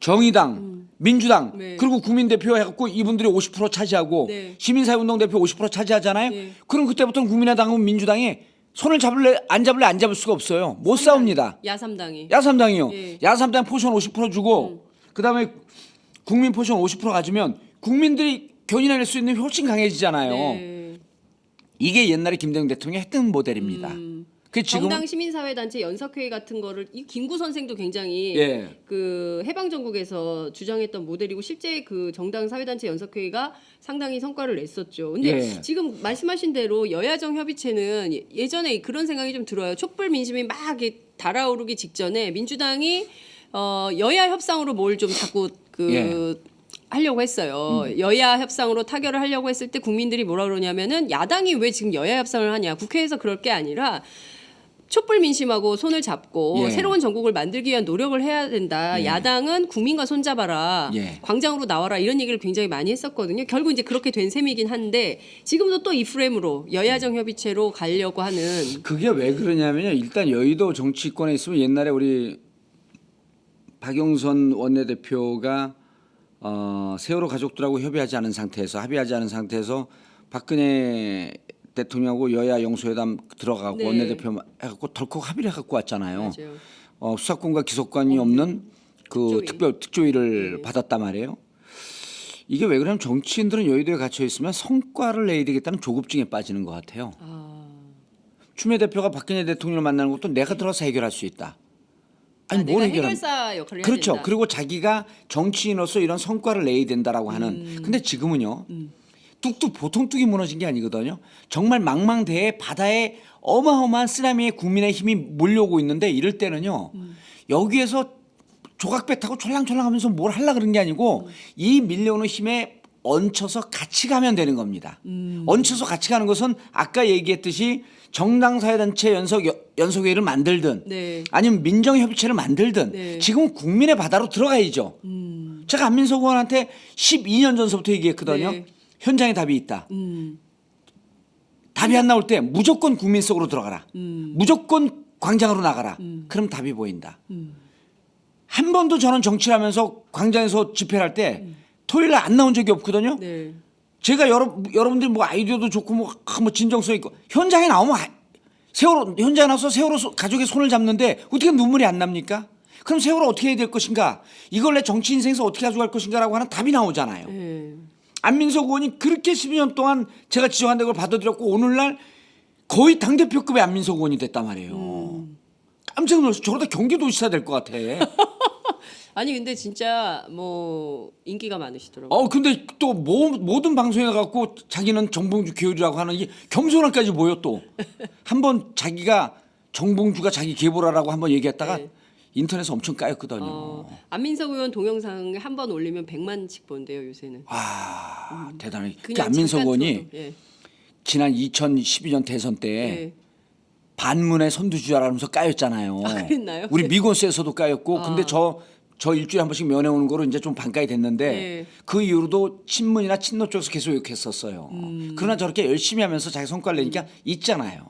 정의당, 민주당 네. 그리고 국민대표 해갖고 이분들이 50% 차지하고 네. 시민사회운동 대표 50% 차지하잖아요. 네. 그럼 그때부터는 국민의당하고 민주당이 손을 잡을래 안 잡을 수가 없어요. 못 싸웁니다. 야삼당이. 야삼당이요. 예. 야삼당 포션 50% 주고 그다음에 국민 포션 50% 가지면 국민들이 견인해낼 수 있는 훨씬 강해지잖아요. 네. 이게 옛날에 김대중 대통령이 했던 모델입니다. 그 지금 정당 시민사회단체 연석회의 같은 거를 이 김구 선생도 굉장히 예. 그 해방 전국에서 주장했던 모델이고 실제 그 정당 사회단체 연석회의가 상당히 성과를 냈었죠. 근데 예. 지금 말씀하신 대로 여야정 협의체는 예전에 그런 생각이 좀 들어요. 촛불 민심이 막 이렇게 달아오르기 직전에 민주당이 여야 협상으로 뭘 좀 자꾸 하려고 했어요. 여야 협상으로 타결을 하려고 했을 때 국민들이 뭐라 그러냐면은 야당이 왜 지금 여야 협상을 하냐. 국회에서 그럴 게 아니라 촛불 민심하고 손을 잡고 예. 새로운 전국을 만들기 위한 노력을 해야 된다. 예. 야당은 국민과 손잡아라. 예. 광장으로 나와라. 이런 얘기를 굉장히 많이 했었거든요. 결국 이제 그렇게 된 셈이긴 한데 지금도 또 이 프레임으로 여야정 협의체로 가려고 하는. 그게 왜 그러냐면요. 일단 여의도 정치권에 있으면 옛날에 우리 박영선 원내대표가 세월호 가족들하고 합의하지 않은 상태에서 박근혜 대통령하고 여야 영수회담 들어가고 네. 원내대표 해갖고 덜컥 합의를 해갖고 왔잖아요. 맞아요. 수사권과 기소권이 없는 그 특조위. 특조위를 네. 받았단 말이에요. 이게 왜 그러냐면 정치인들은 여의도에 갇혀 있으면 성과를 내야 되겠다는 조급증에 빠지는 것 같아요. 추미애 대표가 박근혜 대통령을 만나는 것도 내가 들어서 해결할 수 있다. 아니 내가 뭘 해결한? 해결사 역할을 해야 그렇죠. 된다. 그리고 자기가 정치인으로서 이런 성과를 내야 된다라고 하는. 근데 지금은요. 뚝뚝 보통 뚝이 무너진 게 아니거든요. 정말 망망대해 바다에 어마어마한 쓰나미에 국민의 힘이 몰려오고 있는데 이럴 때는요. 여기에서 조각배 타고 촐랑촐랑하면서 뭘 하려 그런 게 아니고 이 밀려오는 힘에 얹혀서 같이 가면 되는 겁니다. 얹혀서 같이 가는 것은 아까 얘기했듯이 정당사회단체 연석회의를 만들든 네. 아니면 민정협의체를 만들든 네. 지금은 국민의 바다로 들어가야죠. 제가 안민석 의원한테 12년 전서부터 얘기했거든요. 네. 현장에 답이 있다. 답이 안 나올 때 무조건 국민 속으로 들어가라. 무조건 광장으로 나가라. 그럼 답이 보인다. 한 번도 저는 정치를 하면서 광장에서 집회를 할 때 토요일 날 안 나온 적이 없거든요. 네. 제가 여러분들 뭐 아이디어도 좋고 뭐 진정성 있고 현장에 나오면 현장에 나와서 세월호 가족의 손을 잡는데 어떻게 눈물이 안 납니까? 그럼 세월호 어떻게 해야 될 것인가? 이걸 내 정치 인생에서 어떻게 가져갈 것인가라고 하는 답이 나오잖아요. 네. 안민석 의원이 그렇게 12년 동안 제가 지적한 걸 받아들였고 오늘날 거의 당대표급의 안민석 의원이 됐단 말이에요. 깜짝 놀랐어. 저러다 경기도지사 될 것 같아. 아니 근데 진짜 뭐 인기가 많으시더라고요. 근데 또 모든 방송에 갖고 자기는 정봉주 계열이라고 하는 이 겸손함까지 보여 또. 한번 자기가 정봉주가 자기 계보라라고 한번 얘기했다가 네. 인터넷에 엄청 까였거든요. 안민석 의원 동영상 한 번 올리면 100만씩 본대요 요새는. 대단해. 그 그냥 안민석 잠깐 의원이 틀어도, 예. 지난 2012년 대선 때 예. 반문의 선두주자라면서 까였잖아요. 그랬나요? 우리 미곤스에서도 까였고 근데 저 일주일에 한 번씩 면회 오는 거로 이제 좀 반가이 됐는데 네. 그 이후로도 친문이나 친노 쪽에서 계속 욕했었어요. 그러나 저렇게 열심히 하면서 자기 성과를 내니까 있잖아요.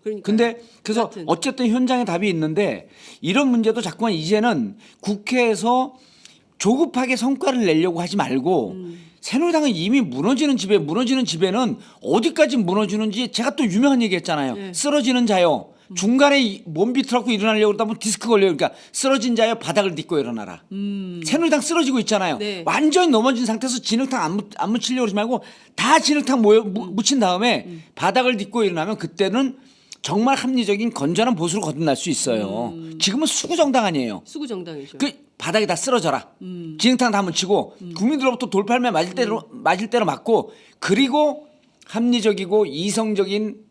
그러니까요. 근데 그래서 여하튼. 어쨌든 현장에 답이 있는데 이런 문제도 자꾸만 이제는 국회에서 조급하게 성과를 내려고 하지 말고 새누리당은 이미 무너지는 집에는 어디까지 무너지는지 제가 또 유명한 얘기 했잖아요. 네. 쓰러지는 자요. 중간에 몸 비틀어갖고 일어나려고 그러다 보면 디스크 걸려요. 그러니까 쓰러진 자요 바닥을 딛고 일어나라. 새누리당 쓰러지고 있잖아요. 네. 완전히 넘어진 상태에서 진흙탕 안 묻히려고 그러지 말고 다 진흙탕 묻힌 다음에 바닥을 딛고 일어나면 그때는 정말 합리적인 건전한 보수로 거듭날 수 있어요. 지금은 수구정당 아니에요. 수구 정당이죠. 그 바닥에 다 쓰러져라. 진흙탕 다 묻히고 국민들로부터 돌팔매 맞을 대로 맞고 그리고 합리적이고 이성적인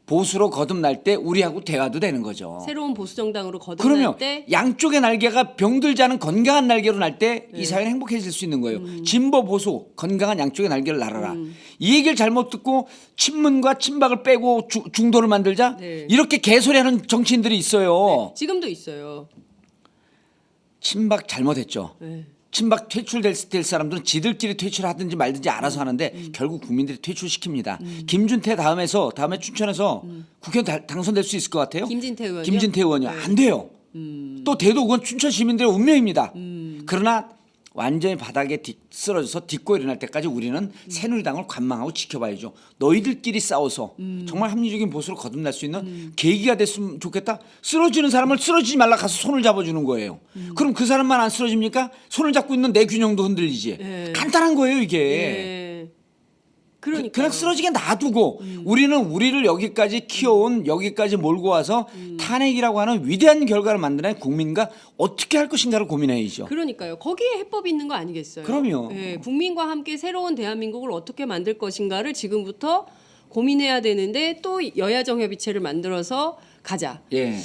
보수로 거듭날 때 우리하고 대화도 되는 거죠. 새로운 보수 정당으로 거듭날 그러면 때 양쪽의 날개가 병들지 않은 건강한 날개로 날 때 이 사회는 행복해질 수 있는 거예요. 진보 보수 건강한 양쪽의 날개를 날아라. 이 얘기를 잘못 듣고 친문과 친박을 빼고 중도를 만들자 네. 이렇게 개소리하는 정치인들이 있어요. 지금도 있어요. 친박 잘못했죠. 네. 친박 퇴출될 사람들은 지들끼리 퇴출하든지 말든지 알아서 하는데 결국 국민들이 퇴출시킵니다. 김준태 다음에 춘천에서 국회의원 당선될 수 있을 것 같아요? 김진태 의원이요? 김진태 의원이요. 안 돼요. 또 돼도 그건 춘천 시민들의 운명입니다. 그러나 완전히 바닥에 쓰러져서 딛고 일어날 때까지 우리는 새누리당을 관망하고 지켜봐야죠. 너희들끼리 싸워서 정말 합리적인 보수로 거듭날 수 있는 계기가 됐으면 좋겠다. 쓰러지는 사람을 쓰러지지 말라 가서 손을 잡아주는 거예요. 그럼 그 사람만 안 쓰러집니까? 손을 잡고 있는 내 균형도 흔들리지. 네. 간단한 거예요 이게. 네. 그러니까 그냥 쓰러지게 놔두고 우리는 우리를 여기까지 키워온 여기까지 몰고 와서 탄핵이라고 하는 위대한 결과를 만드는 국민과 어떻게 할 것인가를 고민해야죠. 그러니까요. 거기에 해법이 있는 거 아니겠어요? 그럼요. 예, 국민과 함께 새로운 대한민국을 어떻게 만들 것인가를 지금부터 고민해야 되는데 또 여야 정협의체를 만들어서 가자. 예.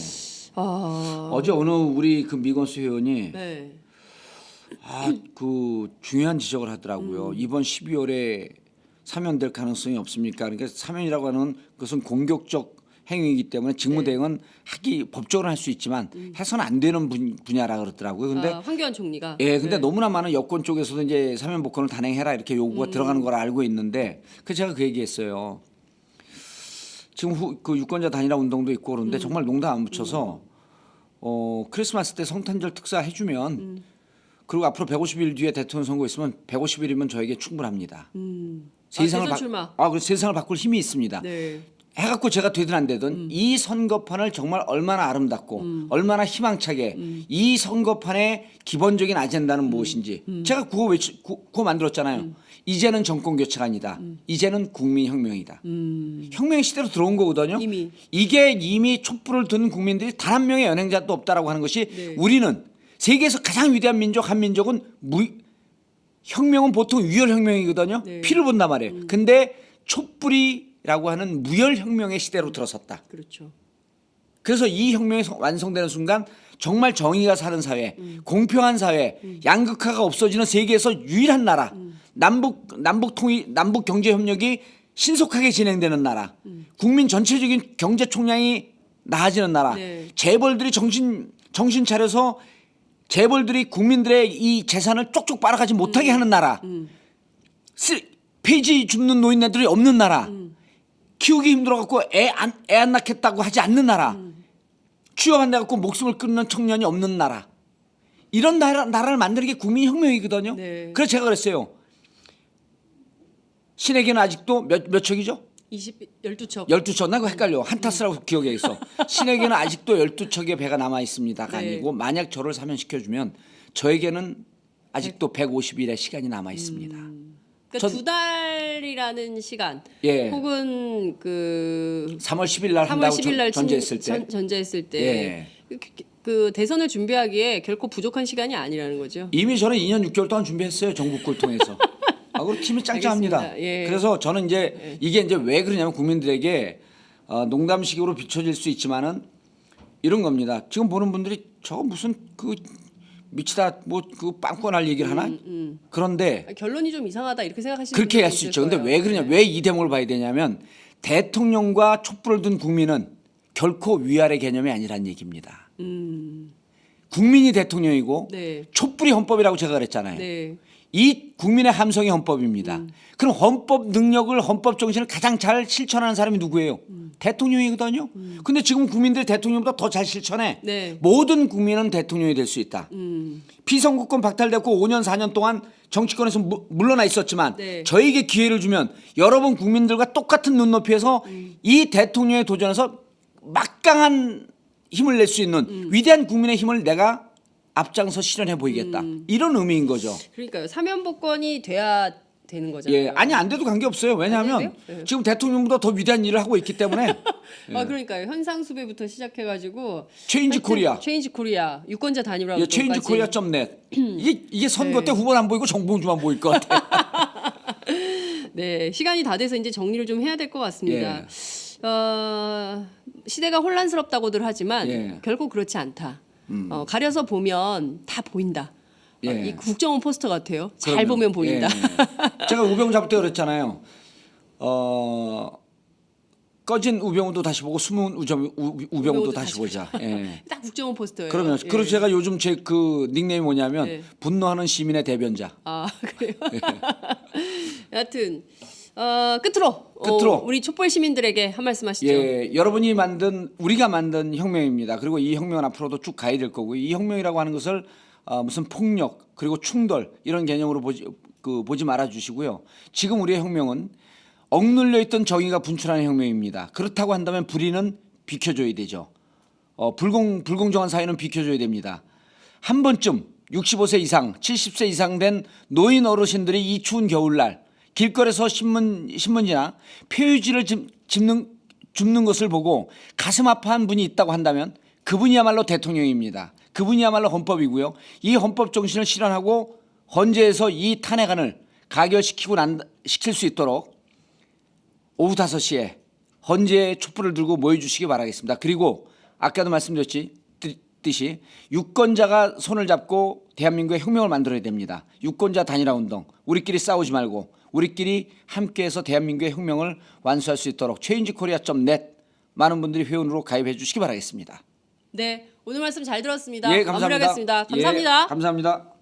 아, 어제 어느 우리 그 미건수 의원이 네. 그 중요한 지적을 하더라고요. 이번 12월에 사면될 가능성이 없습니까? 그러니까 사면이라고 하는 것은 공격적 행위이기 때문에 직무대행은 법적으로 할 수 있지만 해서는 안 되는 분야라 그러더라고요. 근데 황교안 총리가 근데 너무나 많은 여권 쪽에서도 이제 사면 복권을 단행해라 이렇게 요구가 들어가는 걸 알고 있는데 제가 그 얘기했어요. 지금 그 유권자 단일화 운동도 있고 그런데 정말 농담 안 붙여서 크리스마스 때 성탄절 특사 해주면 그리고 앞으로 150일 뒤에 대통령 선거 있으면 150일이면 저에게 충분합니다. 대선 출마. 그래서 세상을 바꿀 힘이 있습니다. 네. 해갖고 제가 되든 안 되든 이 선거판을 정말 얼마나 아름답고 얼마나 희망차게 이 선거판의 기본적인 아젠다는 무엇인지 제가 그거 만들었잖아요. 이제는 정권 교체가 아니다. 이제는 국민혁명이다. 혁명의 시대로 들어온 거거든요. 이게 이미 촛불을 든 국민들이 단 한 명의 연행자도 없다라고 하는 것이 네. 우리는 세계에서 가장 위대한 민족 한민족은 혁명은 보통 유혈혁명이거든요. 네. 피를 본단 말이에요. 근데 촛불이라고 하는 무혈혁명의 시대로 들어섰다. 그렇죠. 그래서 이 혁명이 완성되는 순간 정말 정의가 사는 사회, 공평한 사회, 양극화가 없어지는 세계에서 유일한 나라, 남북 경제 협력이 신속하게 진행되는 나라, 국민 전체적인 경제 총량이 나아지는 나라, 네. 재벌들이 정신 차려서 재벌들이 국민들의 이 재산을 쪽쪽 빨아가지 못하게 하는 나라, 폐지 줍는 노인네들이 없는 나라, 키우기 힘들어갖고 애 안 낳겠다고 하지 않는 나라, 취업 안 돼갖고 목숨을 끊는 청년이 없는 나라, 이런 나라를 만드는 게 국민혁명이거든요. 네. 그래서 제가 그랬어요. 신에게는 아직도 몇 척이죠? 12척. 12척. 나 그거 헷갈려. 한타스라고 기억해 있어. 신에게는 아직도 12척의 배가 남아 있습니다가 네. 아니고 만약 저를 사면시켜주면 저에게는 아직도 150일의 시간이 남아 있습니다. 그러니까 2달이라는 시간, 예. 혹은 그 3월 10일 날 3월 한다고 10일 날 전제했을 때. 전제했을 때 예. 그 대선을 준비하기에 결코 부족한 시간이 아니라는 거죠. 이미 저는 2년 6개월 동안 준비했어요. 전국구를 통해서. 그리고 팀이 짱짱합니다. 알겠습니다. 예. 그래서 저는 이제 이게 이제 왜 그러냐면 국민들에게 농담식으로 비춰질 수 있지만은 이런 겁니다. 지금 보는 분들이 저거 무슨 그 미치다 뭐 그 빵꾸날 얘기를 하나? 그런데 결론이 좀 이상하다 이렇게 생각하시는 그렇게 분들도 할 수 있을 있죠. 근데 거예요. 왜 그러냐? 왜 이 대목을 봐야 되냐면 대통령과 촛불을 든 국민은 결코 위아래 개념이 아니라는 얘기입니다. 국민이 대통령이고 네. 촛불이 헌법이라고 제가 그랬잖아요. 네. 이 국민의 함성이 헌법입니다. 그럼 헌법 능력을 헌법 정신을 가장 잘 실천하는 사람이 누구예요? 대통령이거든요. 근데 지금 국민들이 대통령보다 더 잘 실천해. 네. 모든 국민은 대통령이 될 수 있다. 피선거권 박탈됐고 5년 4년 동안 정치권에서 물러나 있었지만 네. 저에게 기회를 주면 여러분 국민들과 똑같은 눈높이에서 이 대통령에 도전해서 막강한 힘을 낼 수 있는 위대한 국민의 힘을 내가 앞장서 실현해 보이겠다. 이런 의미인 거죠. 그러니까요. 사면복권이 돼야 되는 거잖아요. 예, 아니 안 돼도 관계 없어요. 왜냐하면 안 돼도 돼요? 네. 지금 대통령보다 더 위대한 일을 하고 있기 때문에 아 그러니까요. 현상수배부터 시작해가지고 체인지 코리아, 체인지 코리아 유권자 단일화 예, 체인지 코리아.net 이게 선거 때 후보는 안 보이고 정봉주만 보일 것 같아. 네, 시간이 다 돼서 이제 정리를 좀 해야 될 것 같습니다. 시대가 혼란스럽다고들 하지만 예. 결코 그렇지 않다. 가려서 보면 다 보인다. 예. 이 국정원 포스터 같아요. 잘 그럼요. 보면 보인다. 예. 제가 우병우 잡을 때 그랬잖아요. 꺼진 우병우도 다시 보고 숨은 우병우도 다시 보자. 예. 딱 국정원 포스터예요. 그러면 예. 그래서 제가 요즘 제 그 닉네임이 뭐냐면 예. 분노하는 시민의 대변자. 아 그래요. 여하튼 끝으로 우리 촛불 시민들에게 한 말씀 하시죠. 예, 우리가 만든 혁명입니다. 그리고 이 혁명은 앞으로도 쭉 가야 될 거고 이 혁명이라고 하는 것을 무슨 폭력 그리고 충돌 이런 개념으로 보지 말아 주시고요. 지금 우리의 혁명은 억눌려 있던 정의가 분출하는 혁명입니다. 그렇다고 한다면 불의는 비켜줘야 되죠. 불공정한 사회는 비켜줘야 됩니다. 한 번쯤 65세 이상, 70세 이상 된 노인 어르신들이 이 추운 겨울날 길거리에서 신문지나 폐유지를 줍는 것을 보고 가슴 아파한 분이 있다고 한다면 그분이야말로 대통령입니다. 그분이야말로 헌법이고요. 이 헌법 정신을 실현하고 헌재에서 이 탄핵안을 가결시킬 수 있도록 오후 5시에 헌재에 촛불을 들고 모여주시기 바라겠습니다. 그리고 아까도 말씀드렸듯이 유권자가 손을 잡고 대한민국의 혁명을 만들어야 됩니다. 유권자 단일화 운동, 우리끼리 싸우지 말고 우리끼리 함께해서 대한민국의 혁명을 완수할 수 있도록 changekorea.net 많은 분들이 회원으로 가입해 주시기 바라겠습니다. 네, 오늘 말씀 잘 들었습니다. 예, 감사합니다. 마무리하겠습니다. 감사합니다. 예, 감사합니다.